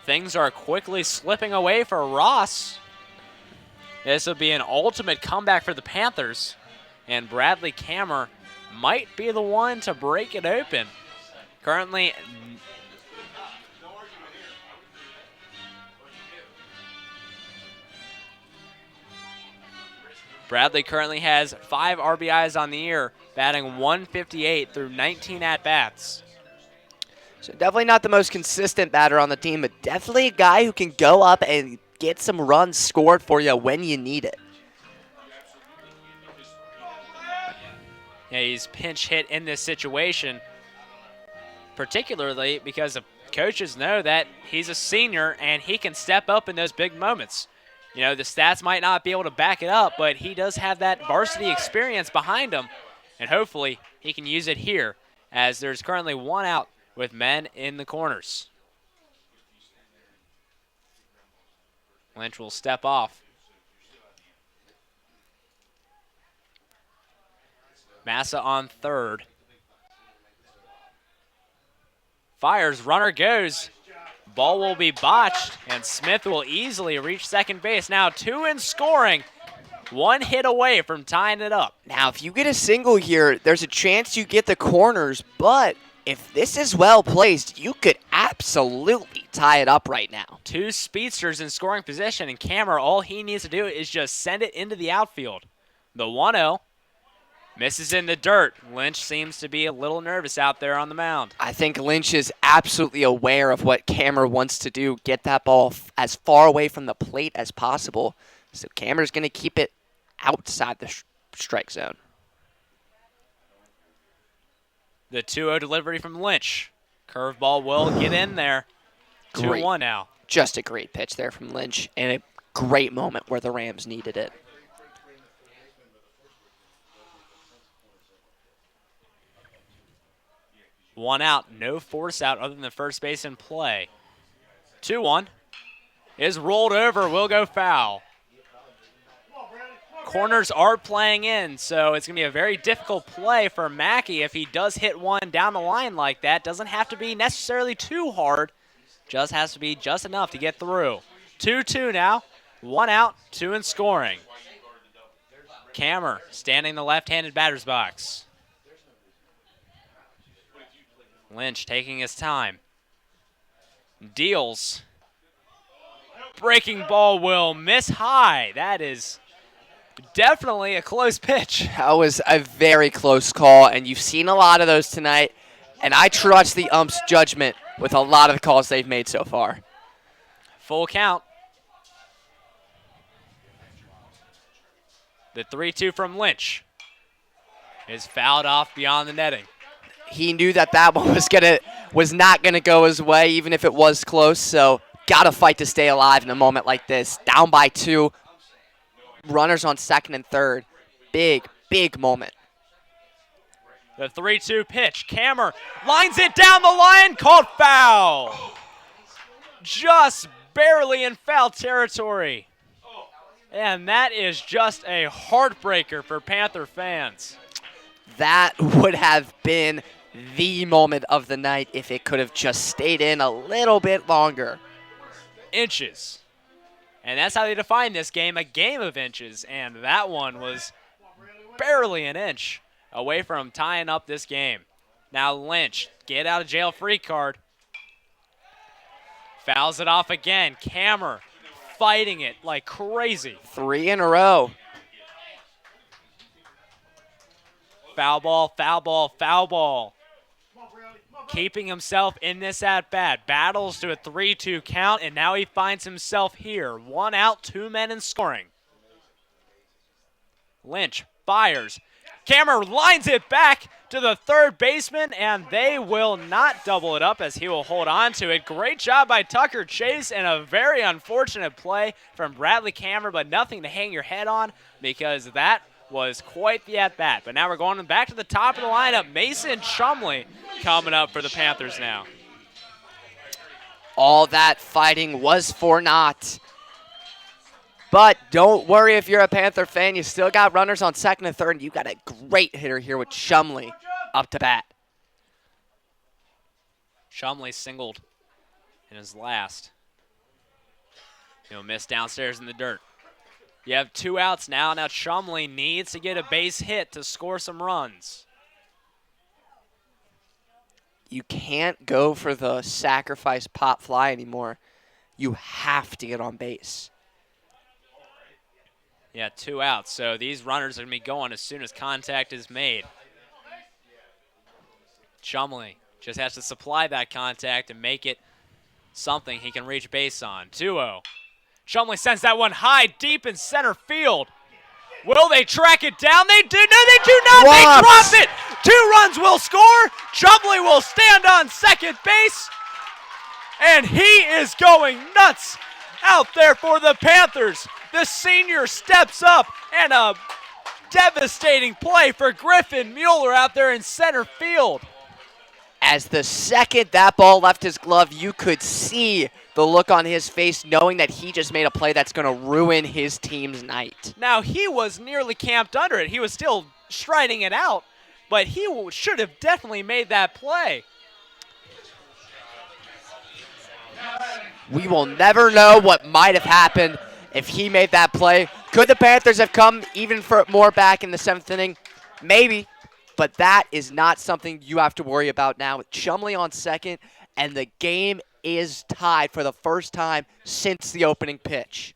Things are quickly slipping away for Ross. This will be an ultimate comeback for the Panthers, and Bradley Kammer might be the one to break it open. Currently, Bradley currently has 5 RBIs on the year, batting 158 through 19 at-bats. So definitely not the most consistent batter on the team, but definitely a guy who can go up and get some runs scored for you when you need it. Yeah, he's pinch hit in this situation, particularly because the coaches know that he's a senior and he can step up in those big moments. You know, the stats might not be able to back it up, but he does have that varsity experience behind him, and hopefully he can use it here, as there's currently 1 out with men in the corners. Lynch will step off. Massa on third. Fires, runner goes. Ball will be botched, and Smith will easily reach second base. Now 2 in scoring. 1 hit away from tying it up. Now, if you get a single here, there's a chance you get the corners, but if this is well placed, you could absolutely tie it up right now. 2 speedsters in scoring position, and Kammer, all he needs to do is just send it into the outfield. The 1-0 misses in the dirt. Lynch seems to be a little nervous out there on the mound. I think Lynch is absolutely aware of what Kammer wants to do, get that ball as far away from the plate as possible. So Kammer's going to keep it outside the strike zone. The 2-0 delivery from Lynch. Curveball will get in there. 2-1 now. Just a great pitch there from Lynch, and a great moment where the Rams needed it. One out, no force out other than the first base in play. 2-1 is rolled over, will go foul. Corners are playing in, so it's going to be a very difficult play for Mackey if he does hit one down the line like that. Doesn't have to be necessarily too hard, just has to be just enough to get through. 2-2 now, 1 out, 2 in scoring. Kammer standing in the left-handed batter's box. Lynch taking his time. Deals. Breaking ball will miss high. That is definitely a close pitch. That was a very close call, and you've seen a lot of those tonight, and I trust the ump's judgment with a lot of the calls they've made so far. Full count. The 3-2 from Lynch is fouled off beyond the netting. He knew that that one was not gonna go his way, even if it was close. So gotta fight to stay alive in a moment like this. Down by 2, runners on second and third. Big, big moment. The 3-2 pitch. Kammer lines it down the line, called foul. just barely in foul territory. And that is just a heartbreaker for Panther fans. That would have been the moment of the night if it could have just stayed in a little bit longer. Inches. And that's how they define this game, a game of inches. And that one was barely an inch away from tying up this game. Now Lynch, get out of jail free card. Fouls it off again. Kammer fighting it like crazy. 3 in a row. Foul ball, foul ball, foul ball. Keeping himself in this at-bat. Battles to a 3-2 count, and now he finds himself here. 1 out, 2 men in scoring. Lynch fires. Kammer lines it back to the third baseman, and they will not double it up as he will hold on to it. Great job by Tucker Chase, and a very unfortunate play from Bradley Kammer, but nothing to hang your head on because that was quite the at-bat. But now we're going back to the top of the lineup. Mason Chumley coming up for the Panthers now. All that fighting was for naught. But don't worry if you're a Panther fan. You still got runners on second and third. And you got a great hitter here with Chumley up to bat. Chumley singled in his last. He'll miss downstairs in the dirt. You have 2 outs now. Now Chumley needs to get a base hit to score some runs. You can't go for the sacrifice pop fly anymore. You have to get on base. Yeah, 2 outs. So these runners are going to be going as soon as contact is made. Chumley just has to supply that contact and make it something he can reach base on. 2-0. Chumley sends that one high, deep in center field. Will they track it down? They do. No, they do not. Drops. They drop it. 2 runs will score. Chumley will stand on second base. And he is going nuts out there for the Panthers. The senior steps up, and a devastating play for Griffin Mueller out there in center field. As the second that ball left his glove, you could see the look on his face knowing that he just made a play that's going to ruin his team's night. Now, he was nearly camped under it. He was still striding it out, but he should have definitely made that play. We will never know what might have happened if he made that play. Could the Panthers have come even for more back in the 7th inning? Maybe, but that is not something you have to worry about now. With Chumley on second, and the game is tied for the first time since the opening pitch.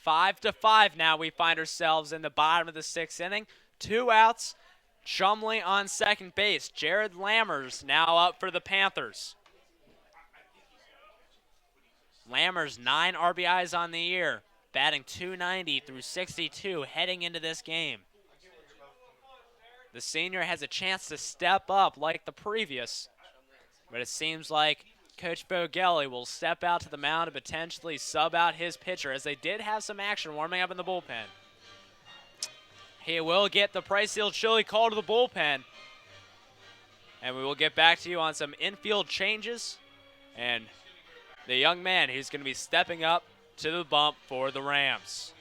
5-5 now. We find ourselves in the bottom of the 6th inning. 2 outs. Chumley on second base. Jared Lammers now up for the Panthers. Lammers 9 RBIs on the year, batting .290 through 62 heading into this game. The senior has a chance to step up like the previous, but it seems like Coach Bogelli will step out to the mound and potentially sub out his pitcher, as they did have some action warming up in the bullpen. He will get the Price Seal Chili call to the bullpen, and we will get back to you on some infield changes and the young man who's going to be stepping up to the bump for the Rams.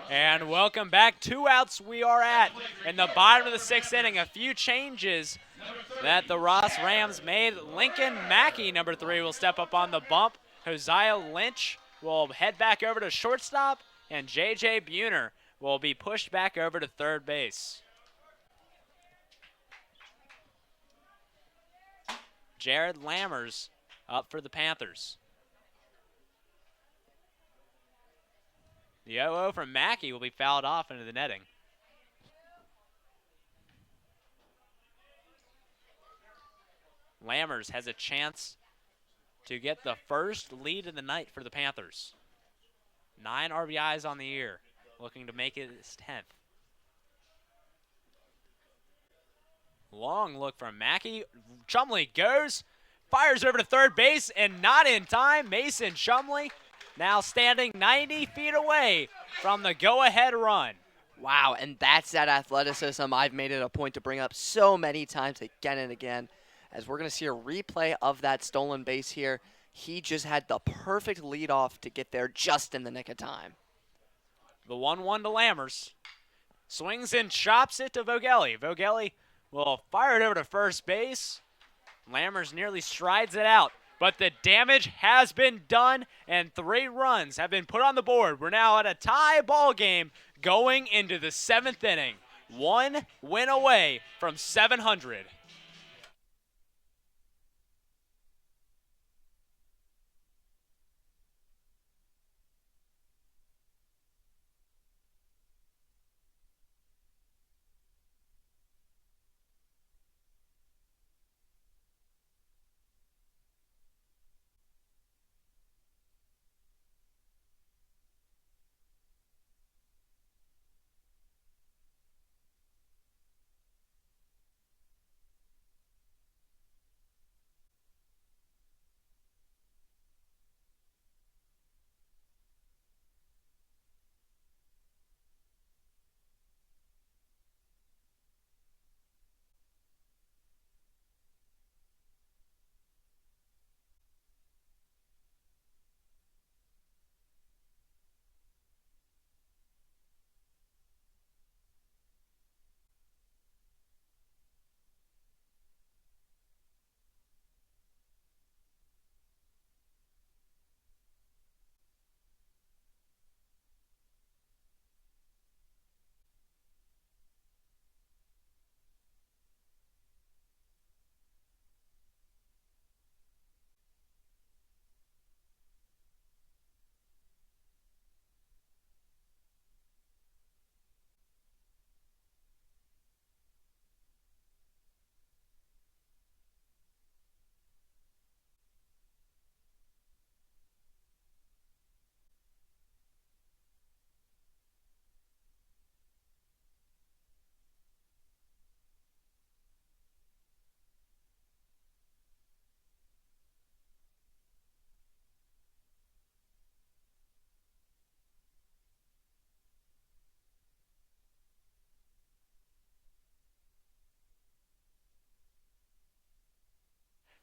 And welcome back. 2 outs we are at in the bottom of the 6th inning. A few changes that the Ross Rams made. Lincoln Mackey, number 3, will step up on the bump. Hosea Lynch will head back over to shortstop. And J.J. Buhner will be pushed back over to third base. Jared Lammers up for the Panthers. The 0-0 from Mackey will be fouled off into the netting. Lammers has a chance to get the first lead of the night for the Panthers. 9 RBIs on the year, looking to make it his 10th. Long look from Mackey. Chumley goes, fires over to third base, and not in time. Mason Chumley now standing 90 feet away from the go-ahead run. Wow, and that's that athleticism I've made it a point to bring up so many times again and again. As we're going to see a replay of that stolen base here, he just had the perfect leadoff to get there just in the nick of time. The 1-1 to Lammers. Swings and chops it to Vogelli. Vogelli will fire it over to first base. Lammers nearly strides it out, but the damage has been done, and 3 runs have been put on the board. We're now at a tie ball game going into the 7th inning. 1 win away from 700.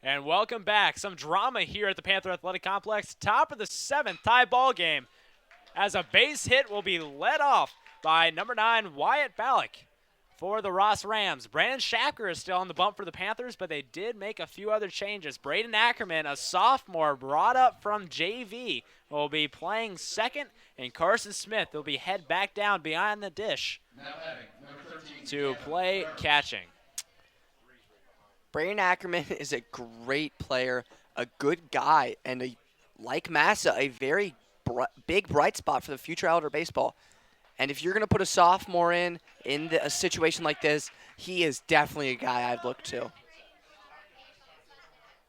And welcome back. Some drama here at the Panther Athletic Complex. Top of the 7th tie ball game as a base hit will be led off by number 9, Wyatt Ballack for the Ross Rams. Brandon Shacker is still on the bump for the Panthers, but they did make a few other changes. Braden Ackerman, a sophomore brought up from JV, will be playing second, and Carson Smith will be head back down behind the dish to play catching. Braden Ackerman is a great player, a good guy, and like Massa, a very big bright spot for the future Elder baseball. And if you're going to put a sophomore in a situation like this, he is definitely a guy I'd look to.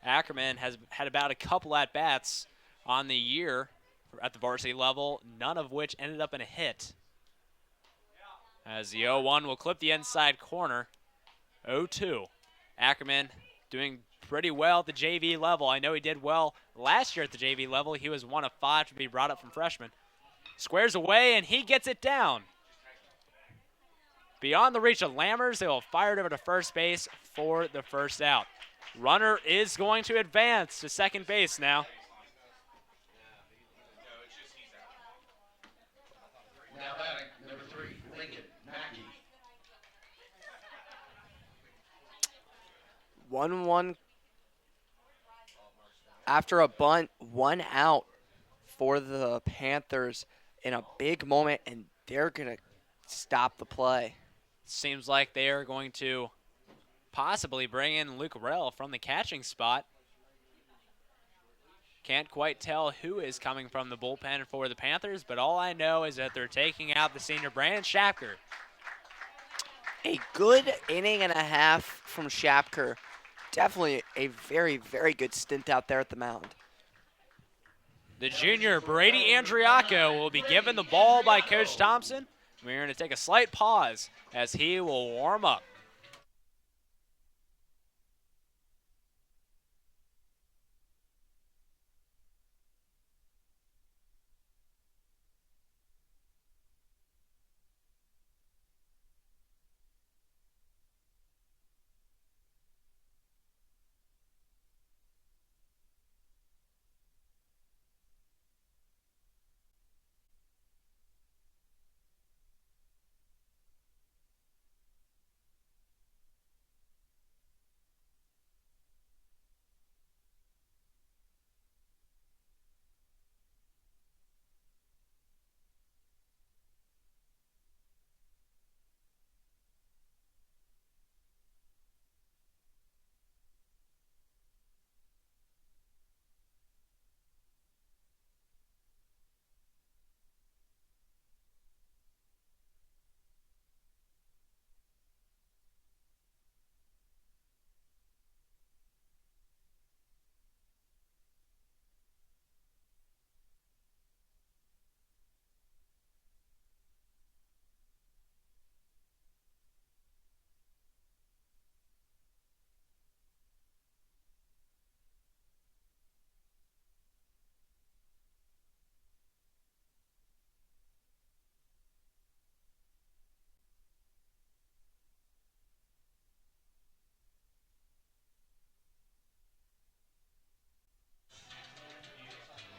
Ackerman has had about a couple at-bats on the year at the varsity level, none of which ended up in a hit. As the 0-1 will clip the inside corner. 0-2. Ackerman doing pretty well at the JV level. I know he did well last year at the JV level. He was 1 of 5 to be brought up from freshman. Squares away, and he gets it down. Beyond the reach of Lammers, they will fire it over to first base for the first out. Runner is going to advance to second base now. Now batting 1-1 after a bunt, 1 out for the Panthers in a big moment, and they're going to stop the play. Seems like they are going to possibly bring in Luke Rell from the catching spot. Can't quite tell who is coming from the bullpen for the Panthers, but all I know is that they're taking out the senior Brandon Shapker. A good inning and a half from Shapker. Definitely a very, very good stint out there at the mound. The junior Brady Andriaco will be given the ball by Coach Thompson. We're going to take a slight pause as he will warm up.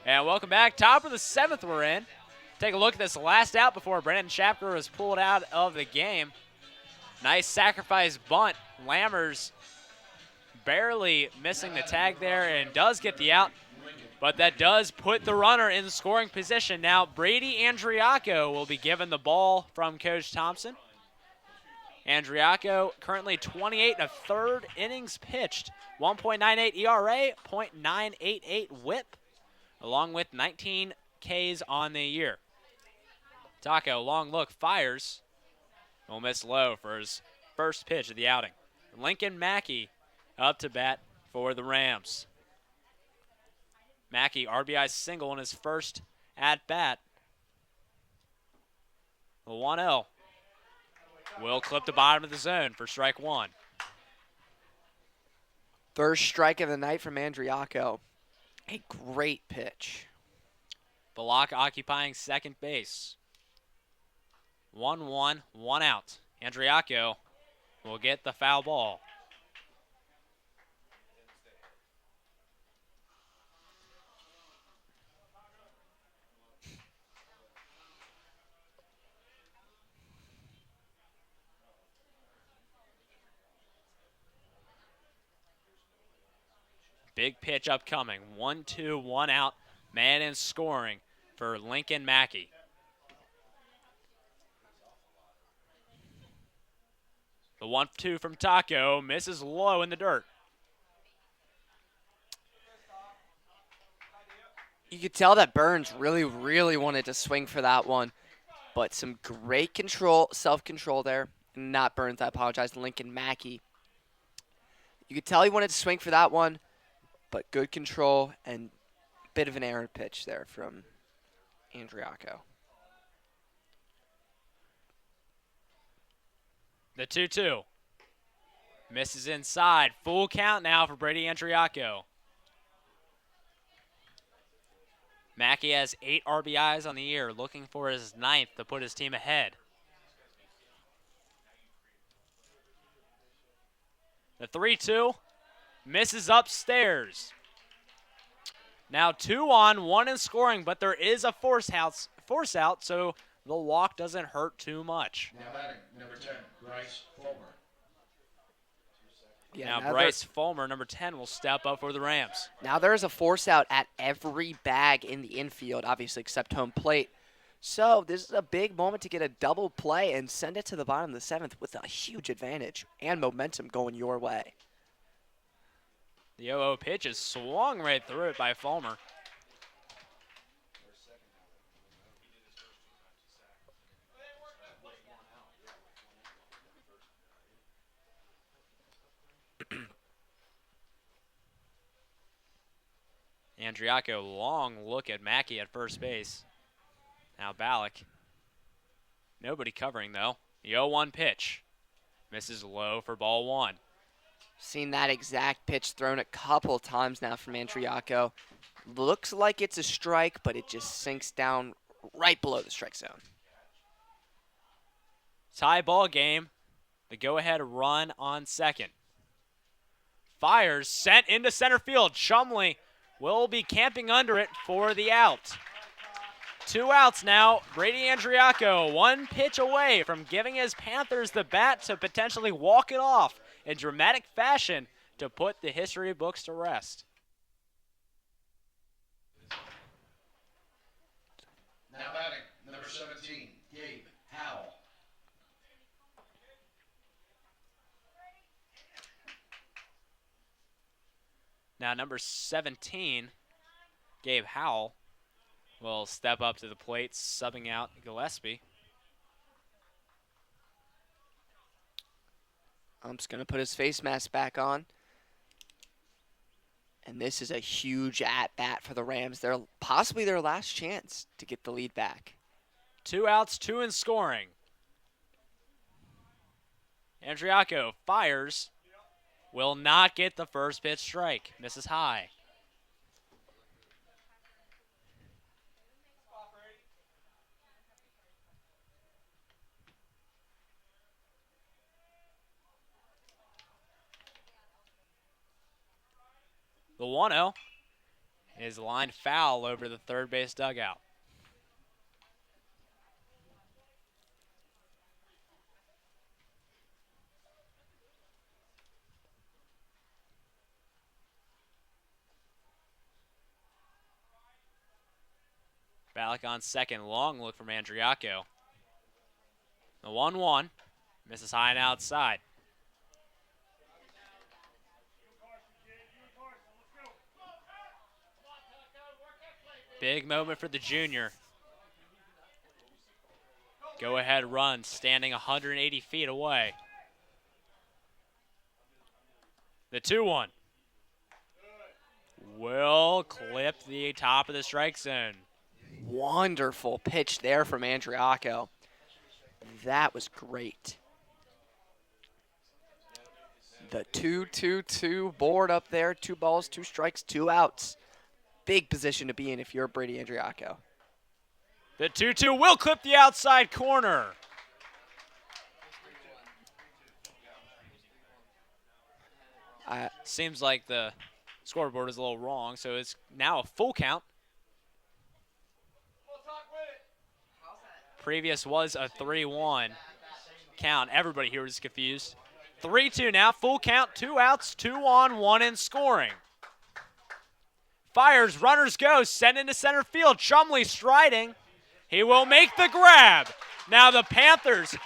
And welcome back. Top of the 7th we're in. Take a look at this last out before Brandon Shapker was pulled out of the game. Nice sacrifice bunt. Lammers barely missing the tag there and does get the out. But that does put the runner in scoring position. Now Brady Andriaco will be given the ball from Coach Thompson. Andriaco currently 28 and a third innings pitched. 1.98 ERA, .988 whip, along with 19 Ks on the year. Taco, long look, fires. Will miss low for his first pitch of the outing. Lincoln Mackey up to bat for the Rams. Mackey, RBI single in his first at-bat. The 1-0 will clip the bottom of the zone for strike one. First strike of the night from Andriaco. A great pitch. Balak occupying second base. 1-1, 1 out. Andriaco will get the foul ball. Big pitch upcoming. 1-2, 1 out. Man in scoring for Lincoln Mackey. The 1-2 from Taco misses low in the dirt. You could tell that Burns really, really wanted to swing for that one. But some great control, self-control there. Not Burns, I apologize, Lincoln Mackey. You could tell he wanted to swing for that one, but good control and a bit of an errant pitch there from Andriaco. The 2-2. Misses inside. Full count now for Brady Andriaco. Mackey has 8 RBIs on the year, looking for his 9th to put his team ahead. The 3-2 misses upstairs. Now 2 on, 1 in scoring, but there is a force out, so the walk doesn't hurt too much. Now batting, number 10, Bryce Fulmer. Now now Bryce Fulmer, number 10, will step up for the Rams. Now there is a force out at every bag in the infield, obviously except home plate. So this is a big moment to get a double play and send it to the bottom of the 7th with a huge advantage and momentum going your way. The 0-0 pitch is swung right through it by Fulmer. Andriaco, long look at Mackey at first base. Now Ballack. Nobody covering, though. The 0-1 pitch. Misses low for ball 1. Seen that exact pitch thrown a couple times now from Andriaco. Looks like it's a strike, but it just sinks down right below the strike zone. Tie ball game. The go-ahead run on second. Fires, sent into center field. Chumley will be camping under it for the out. 2 outs now. Brady Andriaco, 1 pitch away from giving his Panthers the bat to potentially walk it off in dramatic fashion to put the history books to rest. Now batting, number 17, Gabe Howell. Now number 17, Gabe Howell, will step up to the plate, subbing out Gillespie. Ump's going to put his face mask back on. And this is a huge at-bat for the Rams. They're possibly their last chance to get the lead back. 2 outs, 2 in scoring. Andriaco fires. Will not get the first pitch strike. Misses high. The 1-0 is lined foul over the third base dugout. Ballack on second. Long look from Andriaco. The 1-1. Misses high and outside. Big moment for the junior. Go ahead run, standing 180 feet away. The 2-1. Will clip the top of the strike zone. Wonderful pitch there from Andriaco. That was great. The 2-2-2 board up there. 2 balls, 2 strikes, 2 outs. Big position to be in if you're Brady Andriaco. The 2-2 will clip the outside corner. Seems like the scoreboard is a little wrong, so it's now a full count. Previous was a 3-1 count. Everybody here was confused. 3-2 now, full count, 2 outs, 2 on, 1 in scoring. Fires, runners go, sent into center field. Chumley striding. He will make the grab. Now the Panthers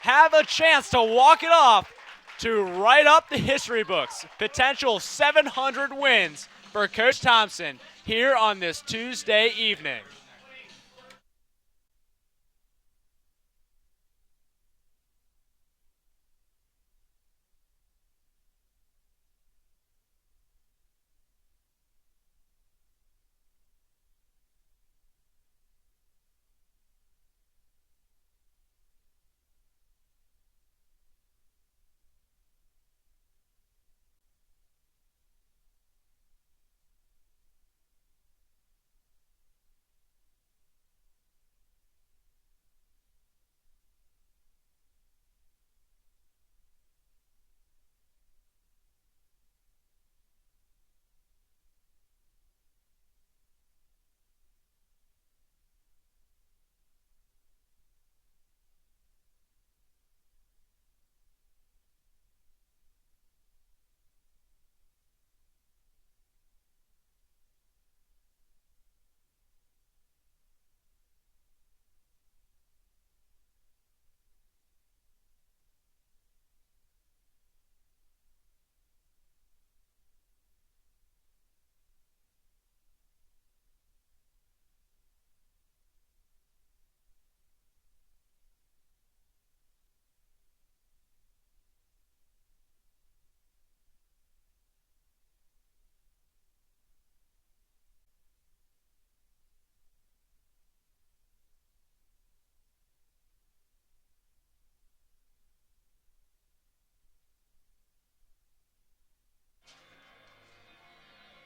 have a chance to walk it off to write up the history books. Potential 700 wins for Coach Thompson here on this Tuesday evening.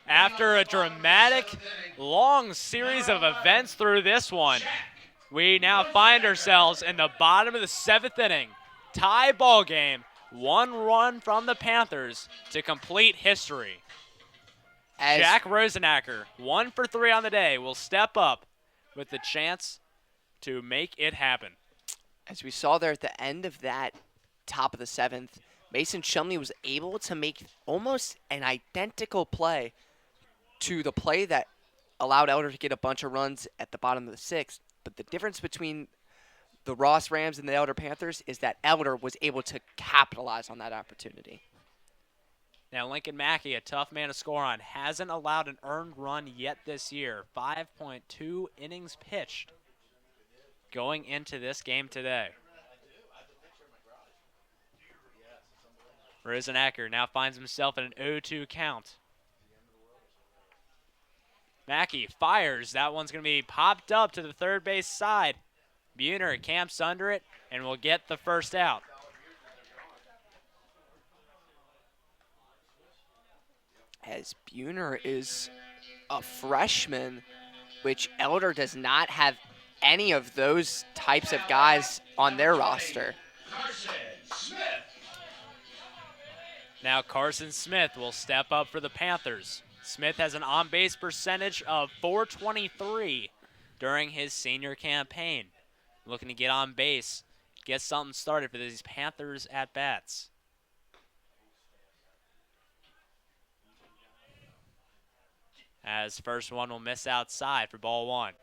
After a dramatic, long series of events through this one, we now find ourselves in the bottom of the 7th inning. Tie ball game, 1 run from the Panthers to complete history. Jack Rosenacker, 1 for 3 on the day, will step up with the chance to make it happen. As we saw there at the end of that top of the 7th, Mason Shumley was able to make almost an identical play to the play that allowed Elder to get a bunch of runs at the bottom of the 6th. But the difference between the Ross Rams and the Elder Panthers is that Elder was able to capitalize on that opportunity. Now Lincoln Mackey, a tough man to score on, hasn't allowed an earned run yet this year. 5.2 innings pitched going into this game today. Rosenacker now finds himself in an 0-2 count. Mackey fires. That one's going to be popped up to the third base side. Buhner camps under it and will get the first out. As Buhner is a freshman, which Elder does not have any of those types of guys on their roster. Carson Smith. Now Carson Smith will step up for the Panthers. Smith has an on-base percentage of .423 during his senior campaign. Looking to get on base, get something started for these Panthers at-bats. As first one will miss outside for ball 1.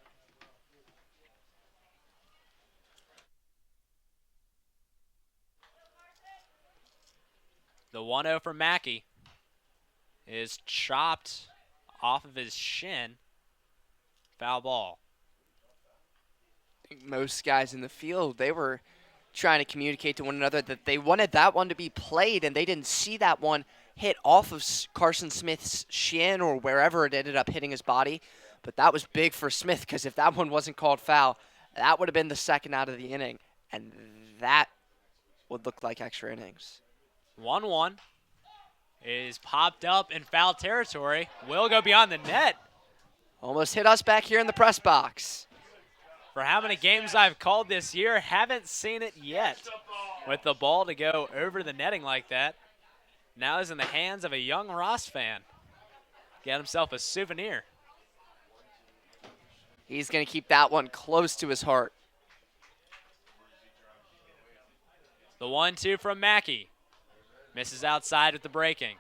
The 1-0 for Mackey is chopped off of his shin. Foul ball. I think most guys in the field, they were trying to communicate to one another that they wanted that one to be played, and they didn't see that one hit off of Carson Smith's shin or wherever it ended up hitting his body. But that was big for Smith, because if that one wasn't called foul, that would have been the second out of the inning, and that would look like extra innings. 1-1 is popped up in foul territory. Will go beyond the net. Almost hit us back here in the press box. For how many games I've called this year, haven't seen it yet. With the ball to go over the netting like that. Now is in the hands of a young Ross fan. Get himself a souvenir. He's going to keep that one close to his heart. The 1-2 from Mackey. Misses outside with the breaking.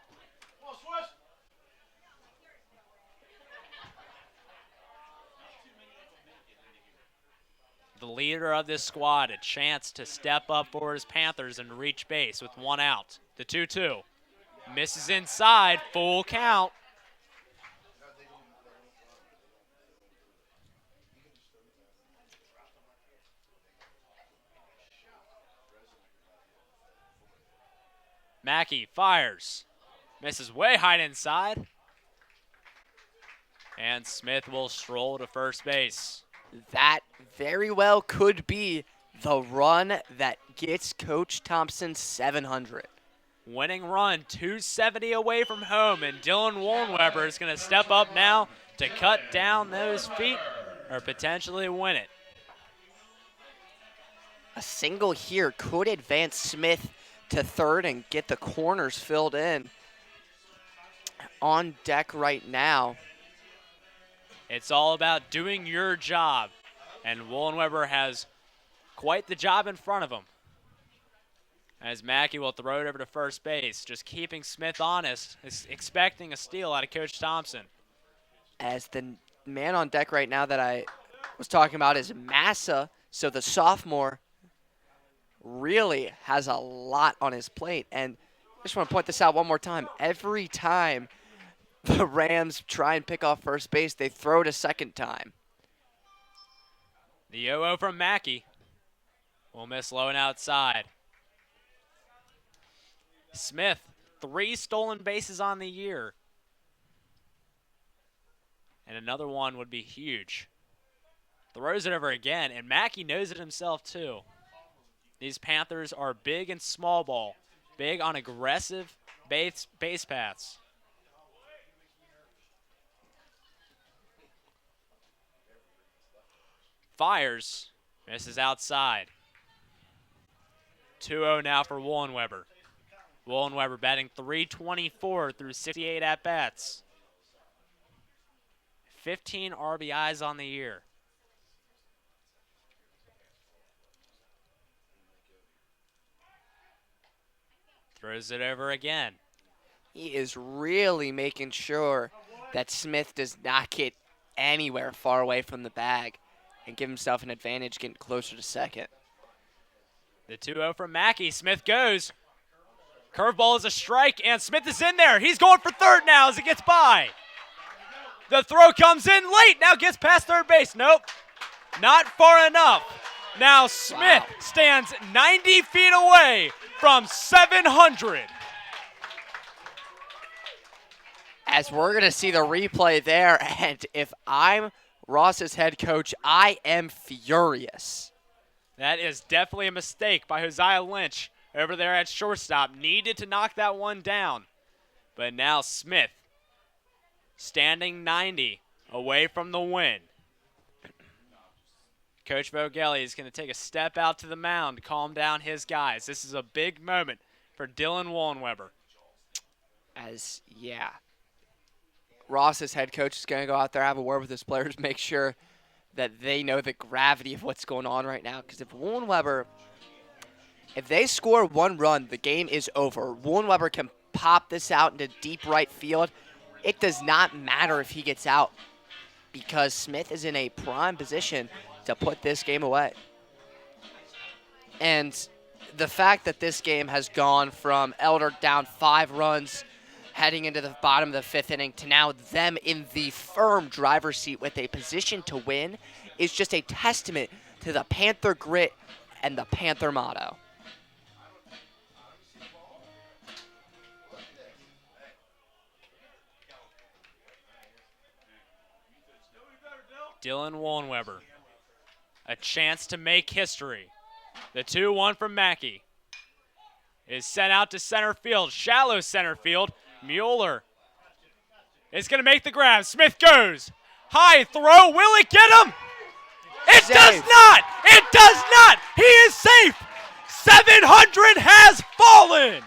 The leader of this squad, a chance to step up for his Panthers and reach base with 1 out. The 2-2. Misses inside, full count. Mackey fires. Misses way high inside. And Smith will stroll to first base. That very well could be the run that gets Coach Thompson 700. Winning run, 270 away from home, and Dylan Wollweber is going to step up now to cut down those feet or potentially win it. A single here could advance Smith to third and get the corners filled in. On deck right now. It's all about doing your job, and Wollweber has quite the job in front of him. As Mackey will throw it over to first base, just keeping Smith honest, expecting a steal out of Coach Thompson. As the man on deck right now that I was talking about is Massa, so the sophomore really has a lot on his plate. And I just want to point this out one more time. Every time the Rams try and pick off first base, they throw it a second time. The 0-0 from Mackey will miss low and outside. Smith, 3 stolen bases on the year. And another one would be huge. Throws it over again, and Mackey knows it himself too. These Panthers are big in small ball, big on aggressive base paths. Fires. Misses outside. 2-0 now for Wollenweber. Wollenweber batting .324 through 68 at-bats. 15 RBIs on the year. Throws it over again. He is really making sure that Smith does not get anywhere far away from the bag and give himself an advantage getting closer to second. The 2-0 from Mackey. Smith goes. Curveball is a strike, and Smith is in there. He's going for third now as it gets by. The throw comes in late. Now gets past third base. Nope. Not far enough. Now Smith stands 90 feet away from 700. As we're going to see the replay there, and if I'm Ross's head coach, I am furious. That is definitely a mistake by Hosea Lynch over there at shortstop. Needed to knock that one down. But now Smith standing 90 away from the win. Coach Vogeli is going to take a step out to the mound to calm down his guys. This is a big moment for Dylan Wollenweber. Ross's head coach is going to go out there, have a word with his players, make sure that they know the gravity of what's going on right now. Because if Wollenweber, if they score one run, the game is over. Wollenweber can pop this out into deep right field. It does not matter if he gets out because Smith is in a prime position to put this game away. And the fact that this game has gone from Elder down 5 runs heading into the bottom of the 5th inning to now them in the firm driver's seat with a position to win is just a testament to the Panther grit and the Panther motto. Dylan Wollenweber. A chance to make history. The 2-1 from Mackey is sent out to center field. Shallow center field. Mueller is going to make the grab. Smith goes. High throw. Will it get him? It does not. It does not. He is safe. 700 has fallen.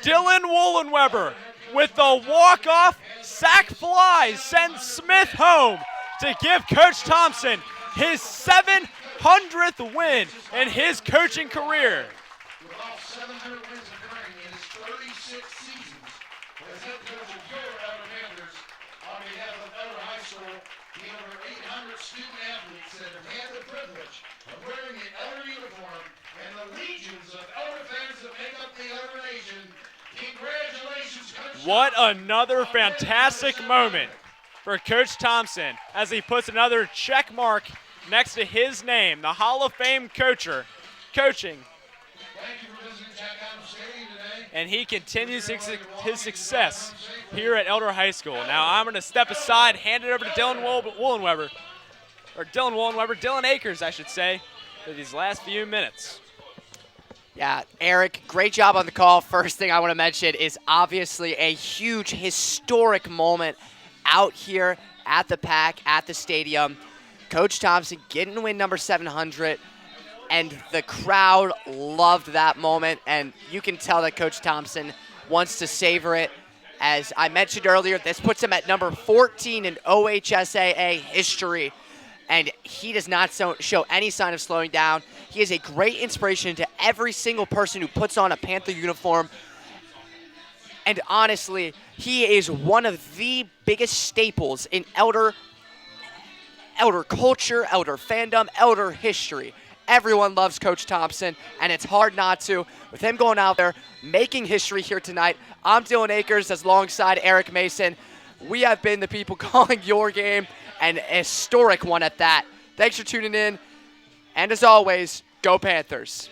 Dylan Wollenweber with the walk-off sac fly sends Smith home to give Coach Thompson his 700th win in his coaching career. With all 700 wins occurring in his 36 seasons as head coach of your Elder Panthers, on behalf of Elder High School, the over 800 student athletes that have had the privilege of wearing the Elder uniform and the legions of Elder fans that make up the Elder Nation, congratulations, Coach. What another fantastic moment for Coach Thompson as he puts another check mark next to his name, the Hall of Fame coaching. Thank you for visiting Jack Adams Stadium today. And he continues his success here at Elder High School. Now I'm going to step aside, hand it over to Dylan Wollenweber, Dylan Akers, I should say, for these last few minutes. Yeah, Eric, great job on the call. First thing I want to mention is obviously a huge historic moment out here at the PAC, at the stadium. Coach Thompson getting win number 700, and the crowd loved that moment, and you can tell that Coach Thompson wants to savor it. As I mentioned earlier, this puts him at number 14 in OHSAA history, and he does not show any sign of slowing down. He is a great inspiration to every single person who puts on a Panther uniform. And honestly, he is one of the biggest staples in Elder culture, Elder fandom, Elder history. Everyone loves Coach Thompson, and it's hard not to. With him going out there, making history here tonight, I'm Dylan Akers, as alongside Eric Mason. We have been the people calling your game, and a historic one at that. Thanks for tuning in, and as always, go Panthers.